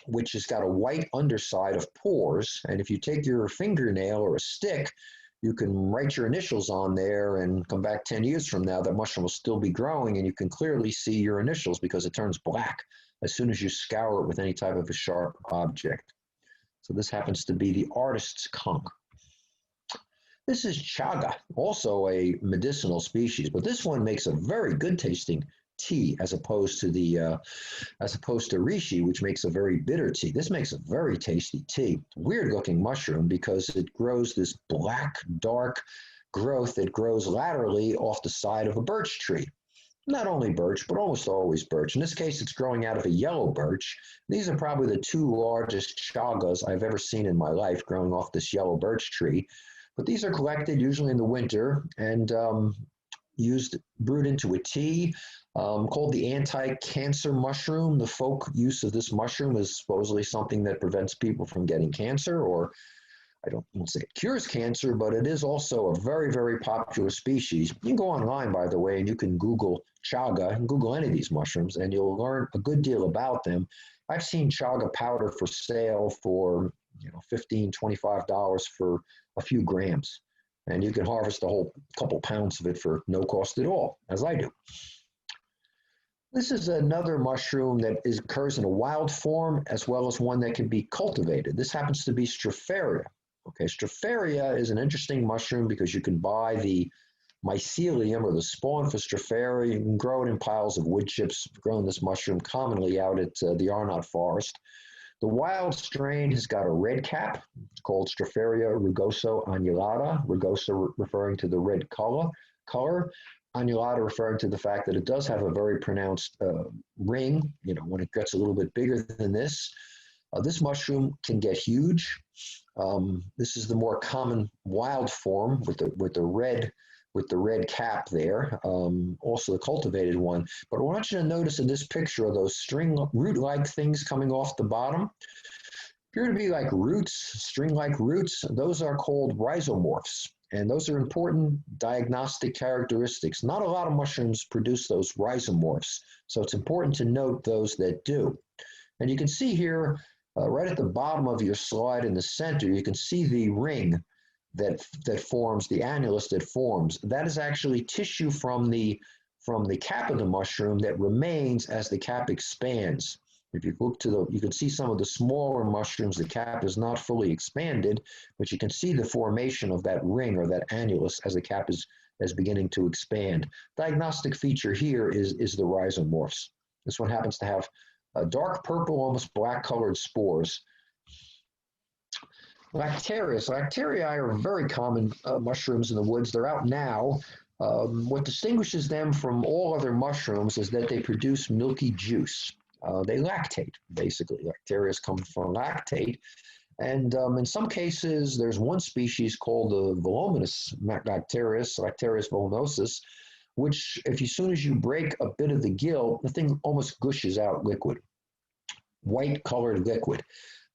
which has got a white underside of pores. And if you take your fingernail or a stick, you can write your initials on there and come back 10 years from now, that mushroom will still be growing, and you can clearly see your initials because it turns black as soon as you scour it with any type of a sharp object. So this happens to be the artist's conch. This is chaga, also a medicinal species, but this one makes a very good tasting tea as opposed to reishi, which makes a very bitter tea. This makes a very tasty tea. Weird looking mushroom because it grows this black, dark growth that grows laterally off the side of a birch tree. Not only birch, but almost always birch. In this case, it's growing out of a yellow birch. These are probably the two largest chagas I've ever seen in my life growing off this yellow birch tree. But these are collected usually in the winter and brewed into a tea called the anti-cancer mushroom. The folk use of this mushroom is supposedly something that prevents people from getting cancer, or I won't say it cures cancer, but it is also a very popular species. You can go online, by the way, and you can Google chaga and Google any of these mushrooms, and you'll learn a good deal about them. I've seen chaga powder for sale for $15, $25 for a few grams, and you can harvest a whole couple pounds of it for no cost at all, as I do. This is another mushroom that occurs in a wild form as well as one that can be cultivated. This happens to be Stropharia. Okay, Stropharia is an interesting mushroom because you can buy the mycelium or the spawn for Stropharia. You can grow it in piles of wood chips. I've grown this mushroom commonly out at the Arnott Forest. The wild strain has got a red cap. It's called Stropharia rugosa annulata, rugosa referring to the red color, annulata referring to the fact that it does have a very pronounced ring, when it gets a little bit bigger than this. This mushroom can get huge. This is the more common wild form with the red cap there, also the cultivated one. But I want you to notice in this picture of those string root-like things coming off the bottom, appear to be like roots, string-like roots. Those are called rhizomorphs, and those are important diagnostic characteristics. Not a lot of mushrooms produce those rhizomorphs, so it's important to note those that do. And you can see here, right at the bottom of your slide in the center, you can see the ring that forms, the annulus that forms. That is actually tissue from the cap of the mushroom that remains as the cap expands. If you look you can see some of the smaller mushrooms, the cap is not fully expanded, but you can see the formation of that ring or that annulus as the cap is beginning to expand. Diagnostic feature here is the rhizomorphs. This one happens to have dark purple, almost black colored spores. Lactarius. Lactarii are very common mushrooms in the woods. They're out now. What distinguishes them from all other mushrooms is that they produce milky juice. They lactate, basically. Lactarius come from lactate. And in some cases, there's one species called the voluminous Lactarius, Lactarius voluminosus, which, if as soon as you break a bit of the gill, the thing almost gushes out liquid, white colored liquid.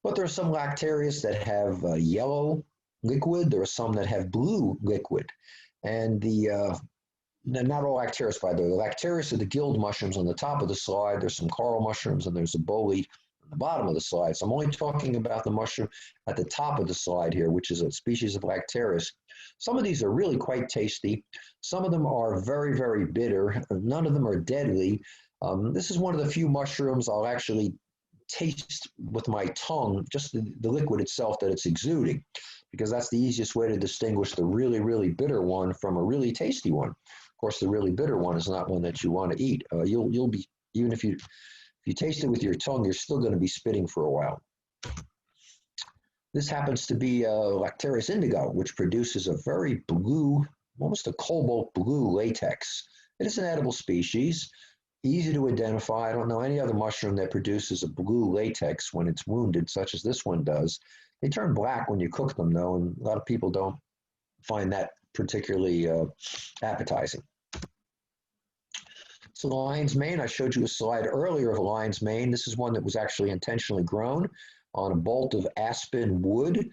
But there are some Lactarius that have yellow liquid. There are some that have blue liquid. And not all Lactarius, by the way. The Lactarius are the gilled mushrooms on the top of the slide. There's some coral mushrooms, and there's a bolete on the bottom of the slide. So I'm only talking about the mushroom at the top of the slide here, which is a species of Lactarius. Some of these are really quite tasty. Some of them are very, very bitter. None of them are deadly. This is one of the few mushrooms I'll actually taste with my tongue, just the liquid itself that it's exuding, because that's the easiest way to distinguish the really, really bitter one from a really tasty one. Of course, the really bitter one is not one that you want to eat. You'll be, even if you taste it with your tongue, you're still going to be spitting for a while. This happens to be Lactarius indigo, which produces a very blue, almost a cobalt blue latex. It is an edible species, easy to identify. I don't know any other mushroom that produces a blue latex when it's wounded, such as this one does. They turn black when you cook them, though, and a lot of people don't find that particularly appetizing. So lion's mane, I showed you a slide earlier of lion's mane. This is one that was actually intentionally grown on a bolt of aspen wood.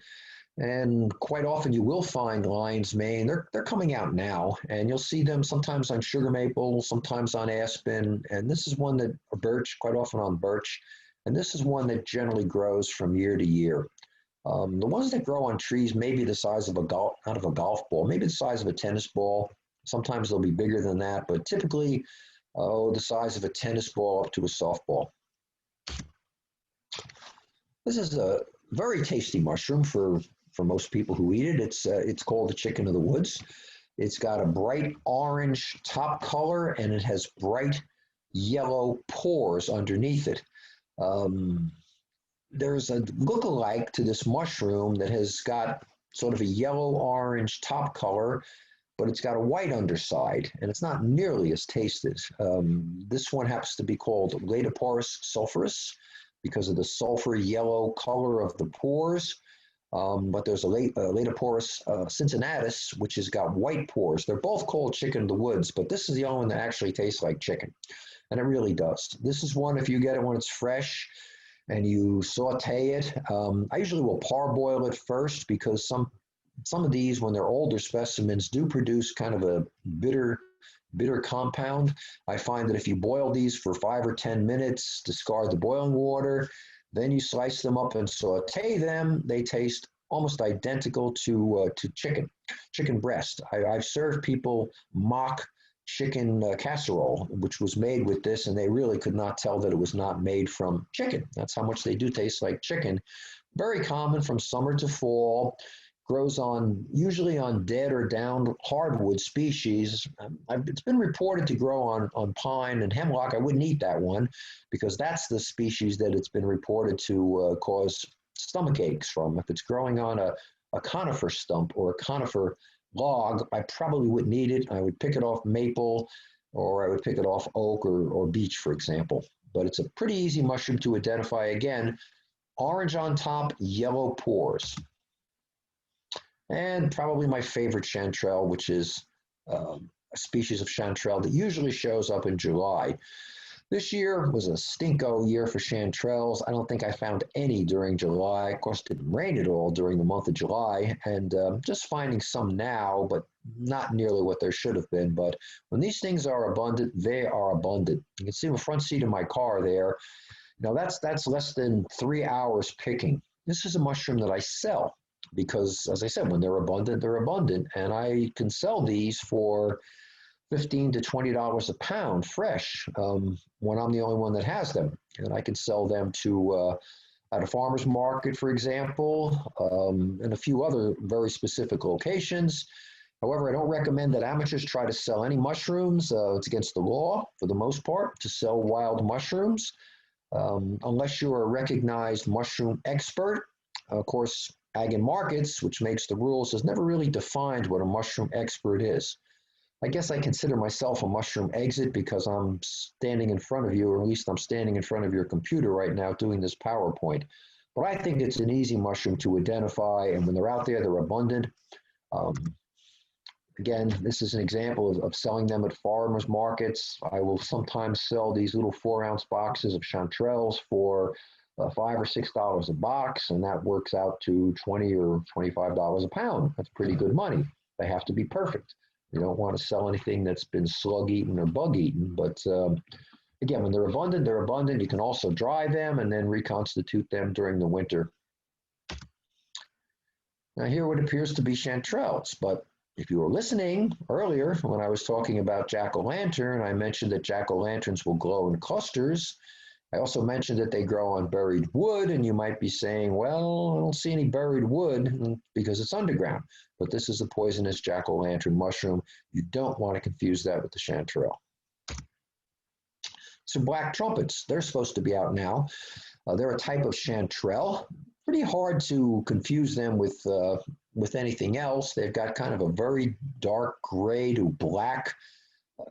And quite often you will find lion's mane. They're coming out now, and you'll see them sometimes on sugar maple, sometimes on aspen. And this is one that, or birch, quite often on birch. And this is one that generally grows from year to year. The ones that grow on trees may be the size of a golf, not of a golf ball, maybe the size of a tennis ball. Sometimes they'll be bigger than that, but typically the size of a tennis ball up to a softball. This is a very tasty mushroom for most people who eat it. It's called the chicken of the woods. It's got a bright orange top color, and it has bright yellow pores underneath it. There's a look-alike to this mushroom that has got sort of a yellow-orange top color, but it's got a white underside, and it's not nearly as tasted. This one happens to be called Laetoporus sulphurus because of the sulfur yellow color of the pores. But there's a Laetoporus cincinnatus, which has got white pores. They're both called chicken of the woods, but this is the only one that actually tastes like chicken, and it really does. This is one, if you get it when it's fresh and you saute it, I usually will parboil it first because some of these, when they're older specimens, do produce kind of a bitter compound. I find that if you boil these for 5 or 10 minutes, discard the boiling water, then you slice them up and saute them, they taste almost identical to chicken breast. I've served people mock chicken casserole, which was made with this, and they really could not tell that it was not made from chicken. That's how much they do taste like chicken. Very common from summer to fall. Grows usually on dead or downed hardwood species. It's been reported to grow on pine and hemlock. I wouldn't eat that one because that's the species that it's been reported to cause stomach aches from. If it's growing on a conifer stump or a conifer log, I probably wouldn't eat it. I would pick it off maple, or I would pick it off oak or beech, for example. But it's a pretty easy mushroom to identify. Again, orange on top, yellow pores. And probably my favorite chanterelle, which is a species of chanterelle that usually shows up in July. This year was a stinko year for chanterelles. I don't think I found any during July. Of course, it didn't rain at all during the month of July, and just finding some now, but not nearly what there should have been. But when these things are abundant, they are abundant. You can see the front seat of my car there. Now that's less than 3 hours picking. This is a mushroom that I sell because, as I said, when they're abundant, and I can sell these for $15 to $20 a pound fresh when I'm the only one that has them. And I can sell them to at a farmer's market, for example, and a few other very specific locations. However, I don't recommend that amateurs try to sell any mushrooms. It's against the law, for the most part, to sell wild mushrooms, unless you're a recognized mushroom expert. Of course, Ag and Markets, which makes the rules, has never really defined what a mushroom expert is. I guess I consider myself a mushroom exit because I'm standing in front of you, or at least I'm standing in front of your computer right now doing this PowerPoint. But I think it's an easy mushroom to identify, and when they're out there, they're abundant. Um, Again, this is an example of selling them at farmers markets. I will sometimes sell these little 4-ounce boxes of chanterelles for $5 or $6 a box, and that works out to $20 or $25 a pound. That's pretty good money. They have to be perfect. You don't want to sell anything that's been slug eaten or bug eaten. But again, when they're abundant, they're abundant. You can also dry them and then reconstitute them during the winter. Now, here what appears to be chanterelles, but if you were listening earlier when I was talking about jack-o'-lantern, I mentioned that jack-o'-lanterns will glow in clusters. I also mentioned that they grow on buried wood, and you might be saying, well, I don't see any buried wood because it's underground. But this is the poisonous jack-o'-lantern mushroom. You don't want to confuse that with the chanterelle. So black trumpets, they're supposed to be out now. They're a type of chanterelle. Pretty hard to confuse them with anything else. They've got kind of a very dark gray to black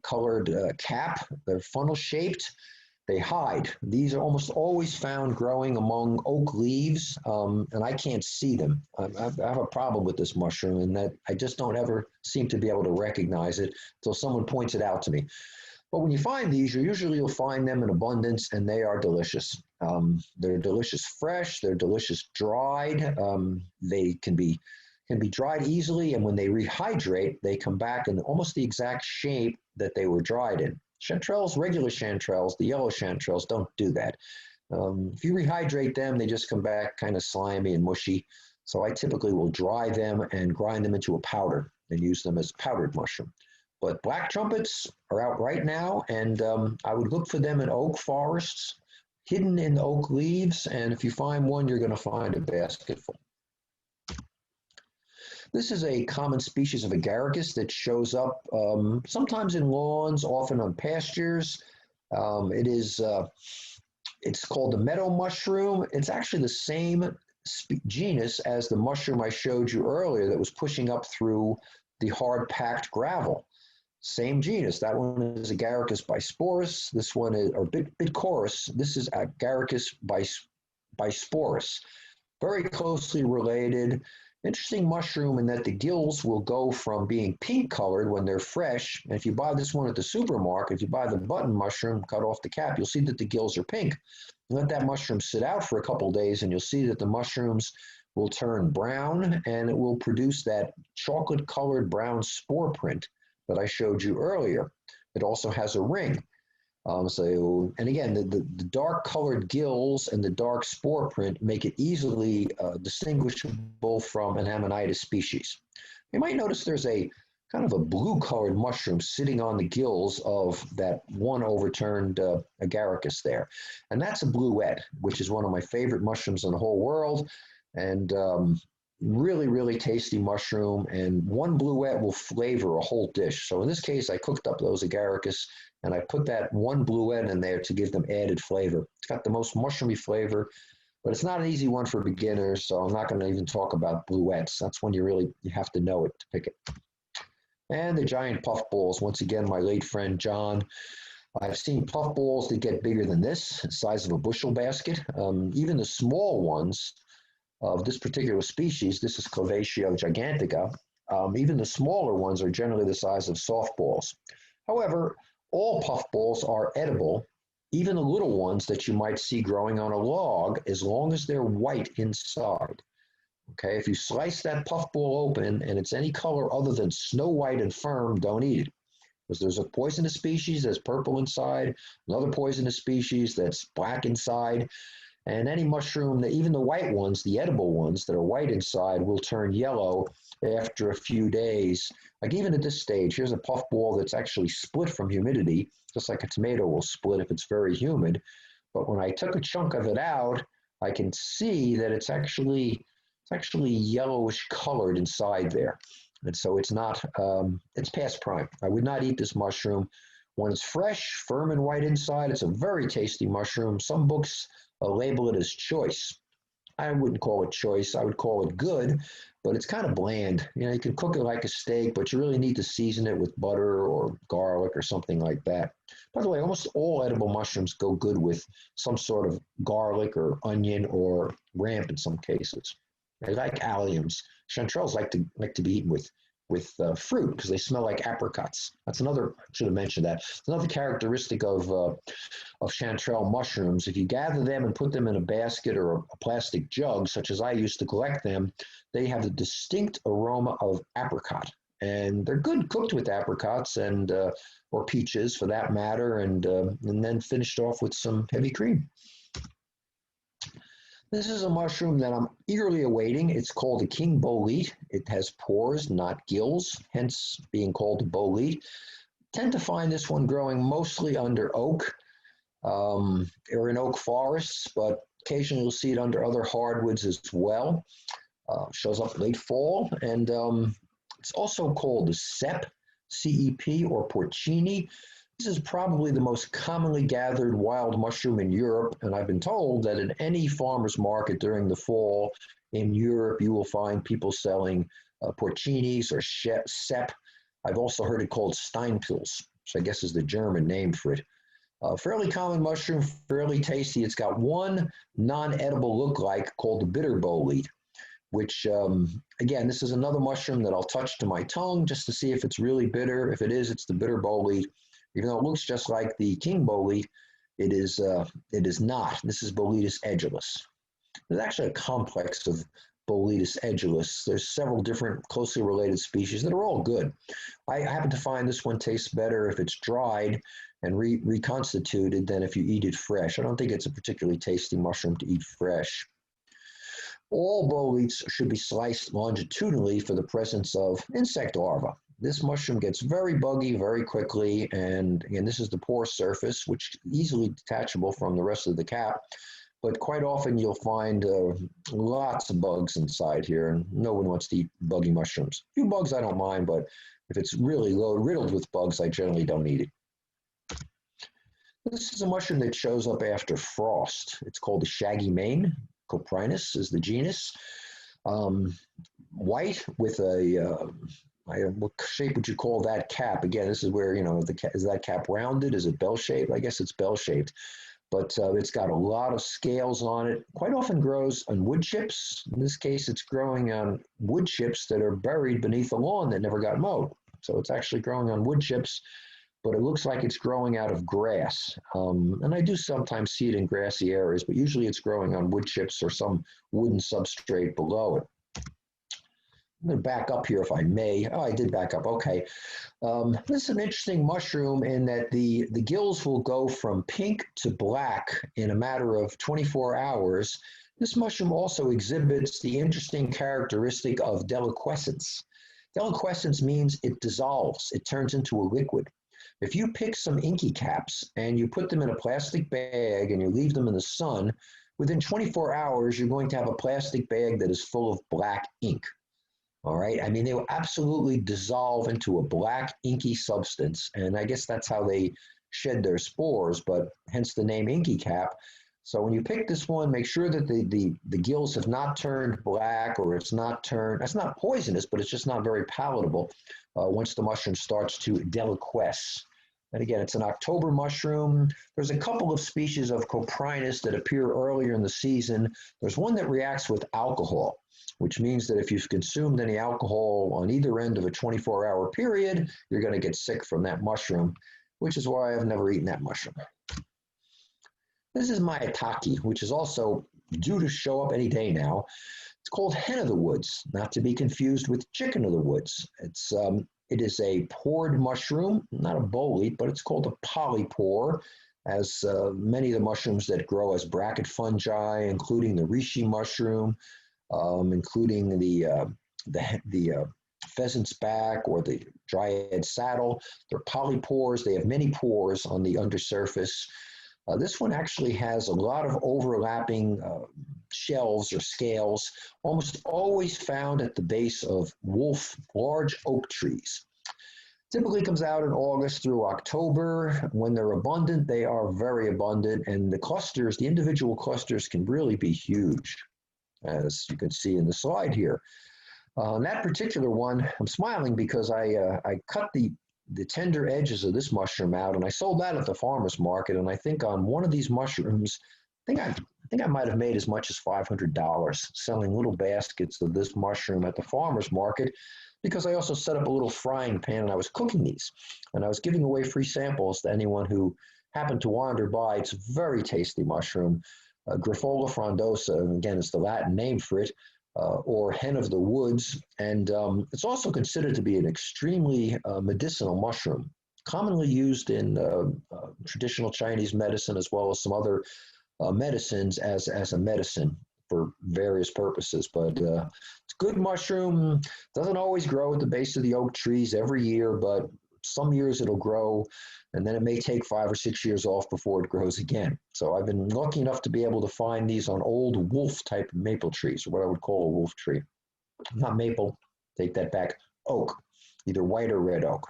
colored cap. They're funnel shaped. They hide. These are almost always found growing among oak leaves, and I can't see them. I have a problem with this mushroom in that I just don't ever seem to be able to recognize it until someone points it out to me. But when you find these, you'll find them in abundance, and they are delicious. They're delicious fresh. They're delicious dried. They can be dried easily, and when they rehydrate, they come back in almost the exact shape that they were dried in. Chanterelles, regular chanterelles, the yellow chanterelles, don't do that. If you rehydrate them, they just come back kind of slimy and mushy. So I typically will dry them and grind them into a powder and use them as powdered mushroom. But black trumpets are out right now, and I would look for them in oak forests, hidden in the oak leaves, and if you find one, you're going to find a basketful. This is a common species of agaricus that shows up sometimes in lawns, often on pastures. It's called the meadow mushroom. It's actually the same genus as the mushroom I showed you earlier that was pushing up through the hard-packed gravel. Same genus. That one is Agaricus bisporus. This one is, or Bitchorus. This is Agaricus bisporus. Very closely related. Interesting mushroom in that the gills will go from being pink colored when they're fresh. And if you buy this one at the supermarket, if you buy the button mushroom, cut off the cap, you'll see that the gills are pink. Let that mushroom sit out for a couple of days, and you'll see that the mushrooms will turn brown, and it will produce that chocolate colored brown spore print that I showed you earlier. It also has a ring. And again, the dark colored gills and the dark spore print make it easily distinguishable from an Amanitas species. You might notice there's a kind of a blue colored mushroom sitting on the gills of that one overturned agaricus there. And that's a bluette, which is one of my favorite mushrooms in the whole world. And really, really tasty mushroom, and one bluette will flavor a whole dish. So in this case, I cooked up those agaricus, and I put that one bluette in there to give them added flavor. It's got the most mushroomy flavor, but it's not an easy one for beginners, so I'm not going to even talk about bluettes. That's when you have to know it to pick it. And the giant puffballs, once again, my late friend John. I've seen puffballs that get bigger than this, the size of a bushel basket. Even the small ones of this particular species, this is Clavatio gigantica, even the smaller ones are generally the size of softballs. However, all puffballs are edible, even the little ones that you might see growing on a log, as long as they're white inside. Okay, if you slice that puffball open and it's any color other than snow white and firm, don't eat it. Because there's a poisonous species that's purple inside, another poisonous species that's black inside. And any mushroom, even the white ones, the edible ones that are white inside, will turn yellow after a few days. Like even at this stage, here's a puffball that's actually split from humidity, just like a tomato will split if it's very humid. But when I took a chunk of it out, I can see that it's actually yellowish colored inside there. And so it's not, it's past prime. I would not eat this mushroom. When it's fresh, firm and white inside, it's a very tasty mushroom. Some books label it as choice. I wouldn't call it choice. I would call it good, but it's kind of bland. You know, you can cook it like a steak, but you really need to season it with butter or garlic or something like that. By the way, almost all edible mushrooms go good with some sort of garlic or onion or ramp in some cases. I like alliums. Chanterelles like to be eaten with fruit because they smell like apricots. That's another. I should have mentioned that. It's another characteristic of chanterelle mushrooms. If you gather them and put them in a basket or a plastic jug, such as I used to collect them, they have a distinct aroma of apricot, and they're good cooked with apricots and or peaches for that matter, and then finished off with some heavy cream. This is a mushroom that I'm eagerly awaiting. It's called a king bolete. It has pores, not gills, hence being called a bolete. Tend to find this one growing mostly under oak or in oak forests, but occasionally you'll see it under other hardwoods as well. Shows up late fall, and it's also called the cep, C-E-P, or porcini. This is probably the most commonly gathered wild mushroom in Europe, and I've been told that in any farmer's market during the fall in Europe, you will find people selling porcinis or cep. I've also heard it called Steinpilz, which I guess is the German name for it. Fairly common mushroom, fairly tasty. It's got one non-edible lookalike called the bitter bolete, which, again, this is another mushroom that I'll touch to my tongue just to see if it's really bitter. If it is, it's the bitter bolete. Even though it looks just like the king bolete, it is not. This is Boletus edulis. There's actually a complex of Boletus edulis. There's several different closely related species that are all good. I happen to find this one tastes better if it's dried and reconstituted than if you eat it fresh. I don't think it's a particularly tasty mushroom to eat fresh. All boletes should be sliced longitudinally for the presence of insect larvae. This mushroom gets very buggy very quickly, and again, this is the pore surface, which is easily detachable from the rest of the cap, but quite often you'll find lots of bugs inside here, and no one wants to eat buggy mushrooms. A few bugs I don't mind, but if it's really riddled with bugs, I generally don't eat it. This is a mushroom that shows up after frost. It's called the shaggy mane. Coprinus is the genus. White with a what shape would you call that cap? Again, this is where, is that cap rounded? Is it bell-shaped? I guess it's bell-shaped. But it's got a lot of scales on it. Quite often grows on wood chips. In this case, it's growing on wood chips that are buried beneath a lawn that never got mowed. So it's actually growing on wood chips, but it looks like it's growing out of grass. And I do sometimes see it in grassy areas, but usually it's growing on wood chips or some wooden substrate below it. I'm going to back up here if I may. Oh, I did back up. Okay. This is an interesting mushroom in that the gills will go from pink to black in a matter of 24 hours. This mushroom also exhibits the interesting characteristic of deliquescence. Deliquescence means it dissolves. It turns into a liquid. If you pick some inky caps and you put them in a plastic bag and you leave them in the sun, within 24 hours, you're going to have a plastic bag that is full of black ink. All right. I mean, they will absolutely dissolve into a black inky substance. And I guess that's how they shed their spores, but hence the name inky cap. So when you pick this one, make sure that the gills have not turned black, or it's not poisonous, but it's just not very palatable once the mushroom starts to deliquesce. And again, it's an October mushroom. There's a couple of species of Coprinus that appear earlier in the season. There's one that reacts with alcohol, which means that if you've consumed any alcohol on either end of a 24-hour period, you're going to get sick from that mushroom, which is why I've never eaten that mushroom. This is Maitake, which is also due to show up any day now. It's called hen of the woods, not to be confused with chicken of the woods. It is a pored mushroom, not a bolete, but it's called a polypore, as many of the mushrooms that grow as bracket fungi, including the reishi mushroom, including the pheasant's back or the dryad saddle. They're polypores. They have many pores on the undersurface. This one actually has a lot of overlapping shells or scales, almost always found at the base of large oak trees. Typically comes out in August through October. When they're abundant, they are very abundant, and the individual clusters can really be huge. as you can see in the slide here. On that particular one, I'm smiling because I cut the tender edges of this mushroom out, and I sold that at the farmer's market. And I think on one of these mushrooms, I think I might have made as much as $500 selling little baskets of this mushroom at the farmer's market, because I also set up a little frying pan and I was cooking these, and I was giving away free samples to anyone who happened to wander by. It's a very tasty mushroom, Grifola frondosa, and again, it's the Latin name for it. Or hen of the woods, and it's also considered to be an extremely medicinal mushroom, commonly used in traditional Chinese medicine as well as some other medicines as a medicine for various purposes. But it's a good mushroom. Doesn't always grow at the base of the oak trees every year, but some years it'll grow, and then it may take 5 or 6 years off before it grows again. So I've been lucky enough to be able to find these on old wolf type maple trees, or what I would call a wolf tree. Not maple, take that back, oak, either white or red oak.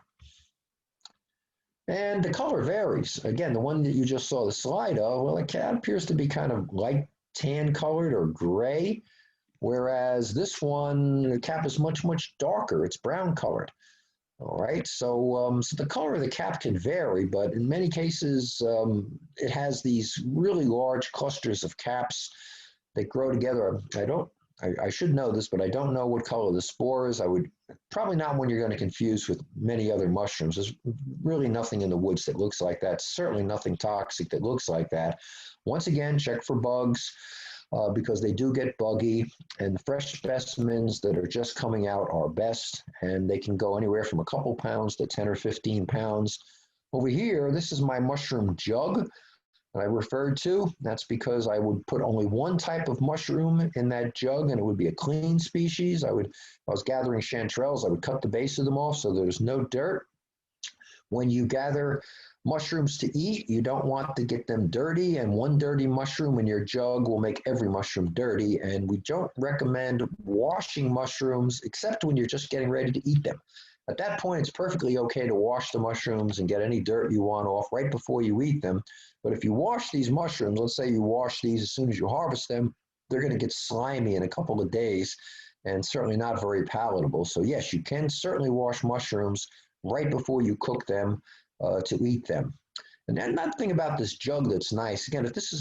And the color varies. Again, the one that you just saw the slide of, well, it appears to be kind of light tan colored or gray, whereas this one, the cap is much, much darker. It's brown colored. All right, so the color of the cap can vary, but in many cases, it has these really large clusters of caps that grow together. I should know this, but I don't know what color the spore is. I would probably not one you're going to confuse with many other mushrooms. There's really nothing in the woods that looks like that. Certainly nothing toxic that looks like that. Once again, check for bugs. Because they do get buggy, and the fresh specimens that are just coming out are best, and they can go anywhere from a couple pounds to 10 or 15 pounds. Over here, this is my mushroom jug that I referred to. That's because I would put only one type of mushroom in that jug, and it would be a clean species. If I was gathering chanterelles, I would cut the base of them off so there's no dirt. When you gather mushrooms to eat, you don't want to get them dirty, and one dirty mushroom in your jug will make every mushroom dirty, and we don't recommend washing mushrooms except when you're just getting ready to eat them. At that point, it's perfectly okay to wash the mushrooms and get any dirt you want off right before you eat them. But if you wash these mushrooms, let's say you wash these as soon as you harvest them, they're going to get slimy in a couple of days and certainly not very palatable. So yes, you can certainly wash mushrooms right before you cook them to eat them. And then another thing about this jug that's nice, again, if this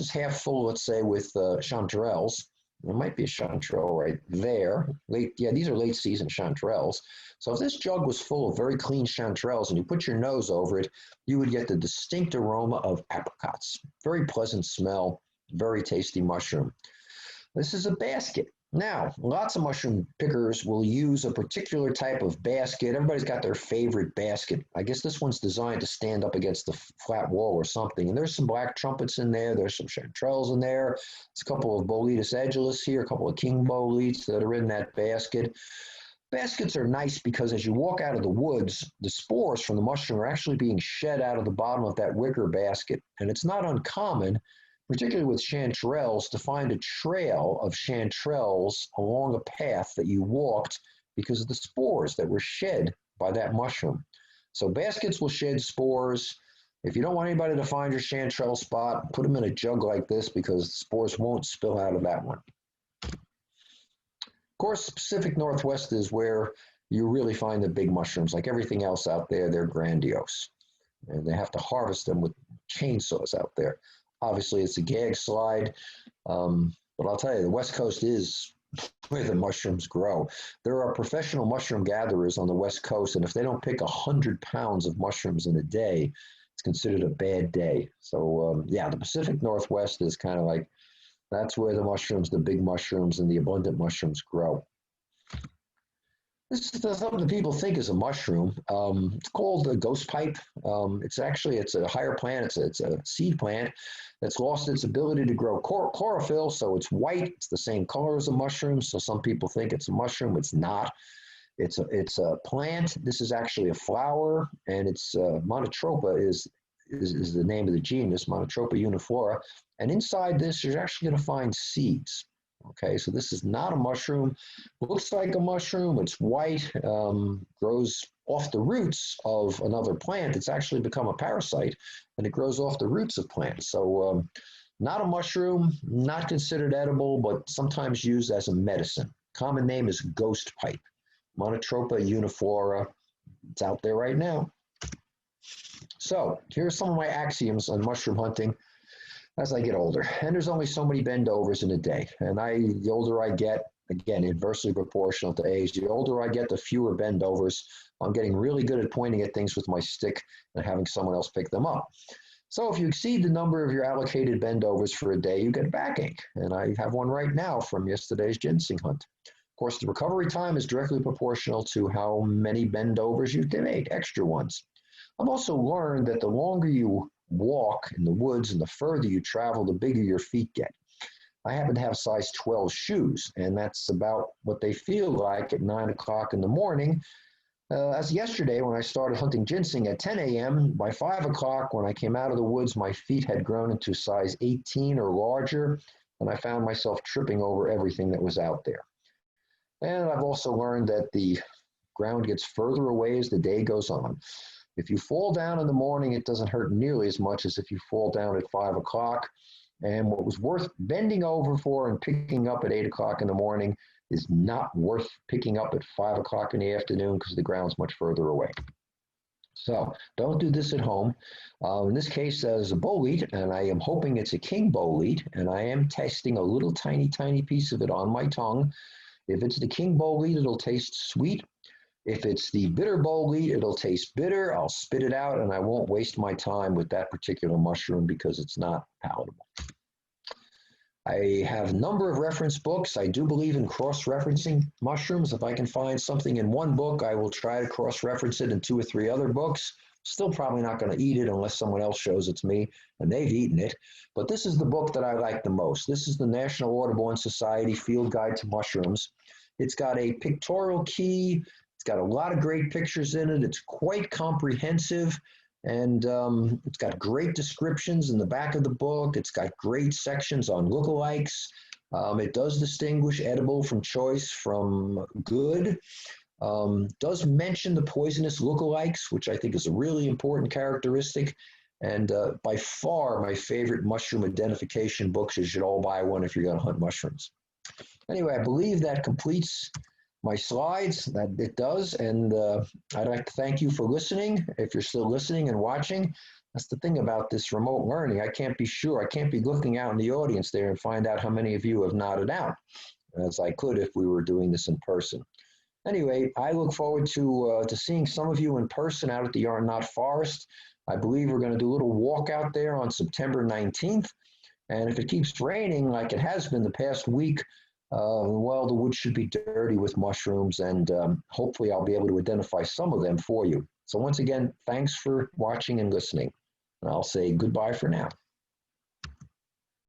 is half full, let's say with chanterelles, there might be a chanterelle right there. These are late season chanterelles. So if this jug was full of very clean chanterelles and you put your nose over it, you would get the distinct aroma of apricots. Very pleasant smell, very tasty mushroom. This is a basket. Now, lots of mushroom pickers will use a particular type of basket. Everybody's got their favorite basket. I guess this one's designed to stand up against the flat wall or something. And there's some black trumpets in there. There's some chanterelles in there. There's a couple of Boletus edulis here, a couple of king boletes that are in that basket. Baskets are nice because as you walk out of the woods, the spores from the mushroom are actually being shed out of the bottom of that wicker basket. And it's not uncommon, particularly with chanterelles, to find a trail of chanterelles along a path that you walked because of the spores that were shed by that mushroom. So baskets will shed spores. If you don't want anybody to find your chanterelle spot, put them in a jug like this because the spores won't spill out of that one. Of course, the Pacific Northwest is where you really find the big mushrooms. Like everything else out there, they're grandiose. And they have to harvest them with chainsaws out there. Obviously, it's a gag slide, but I'll tell you, the West Coast is where the mushrooms grow. There are professional mushroom gatherers on the West Coast, and if they don't pick 100 pounds of mushrooms in a day, it's considered a bad day. So, the Pacific Northwest is kind of like, that's where the mushrooms, the big mushrooms, and the abundant mushrooms grow. This is something that people think is a mushroom. It's called a ghost pipe. It's a higher plant. It's a seed plant that's lost its ability to grow chlorophyll, so it's white. It's the same color as a mushroom, so some people think it's a mushroom. It's not. It's a plant. This is actually a flower, and it's Monotropa is the name of the genus, Monotropa uniflora. And inside this, you're actually going to find seeds. Okay, so this is not a mushroom. It looks like a mushroom. It's white, grows off the roots of another plant. It's actually become a parasite, and it grows off the roots of plants. So Not a mushroom, not considered edible, but sometimes used as a medicine. Common name is ghost pipe, Monotropa uniflora. It's out there right now. So here are some of my axioms on mushroom hunting as I get older. And there's only so many bendovers in a day. And the older I get, again, inversely proportional to age, the older I get, the fewer bendovers. I'm getting really good at pointing at things with my stick and having someone else pick them up. So if you exceed the number of your allocated bendovers for a day, you get a backache. And I have one right now from yesterday's ginseng hunt. Of course, the recovery time is directly proportional to how many bendovers you made, extra ones. I've also learned that the longer you walk in the woods and the further you travel, the bigger your feet get. I happen to have size 12 shoes, and that's about what they feel like at 9 o'clock in the morning. As yesterday, when I started hunting ginseng at 10 a.m., by 5 o'clock, when I came out of the woods, my feet had grown into size 18 or larger, and I found myself tripping over everything that was out there. And I've also learned that the ground gets further away as the day goes on. If you fall down in the morning, it doesn't hurt nearly as much as if you fall down at 5 o'clock. And what was worth bending over for and picking up at 8 o'clock in the morning is not worth picking up at 5 o'clock in the afternoon because the ground's much further away. So don't do this at home. In this case, there's a bolete, and I am hoping it's a king bolete, and I am testing a little tiny piece of it on my tongue. If it's the king bolete, it'll taste sweet. If it's the bitter bolete, it'll taste bitter. I'll spit it out, and I won't waste my time with that particular mushroom because it's not palatable. I have a number of reference books. I do believe in cross-referencing mushrooms. If I can find something in one book, I will try to cross-reference it in 2 or 3 other books. Still probably not going to eat it unless someone else shows it to me, and they've eaten it. But this is the book that I like the most. This is the National Audubon Society Field Guide to Mushrooms. It's got a pictorial key. It's got a lot of great pictures in it. It's quite comprehensive, and it's got great descriptions in the back of the book. It's got great sections on lookalikes. It does distinguish edible from choice from good. Does mention the poisonous lookalikes, which I think is a really important characteristic. And by far my favorite mushroom identification books. You should all buy one if you're going to hunt mushrooms. Anyway, I believe that completes my slides. That it does. And I'd like to thank you for listening. If you're still listening and watching, that's the thing about this remote learning. I can't be sure. I can't be looking out in the audience there and find out how many of you have nodded out, as I could if we were doing this in person. Anyway, I look forward to seeing some of you in person out at the Yarn Knot Forest. I believe we're going to do a little walk out there on September 19th. And if it keeps raining like it has been the past week, well, the woods should be dirty with mushrooms, and hopefully I'll be able to identify some of them for you. So once again, thanks for watching and listening. And I'll say goodbye for now.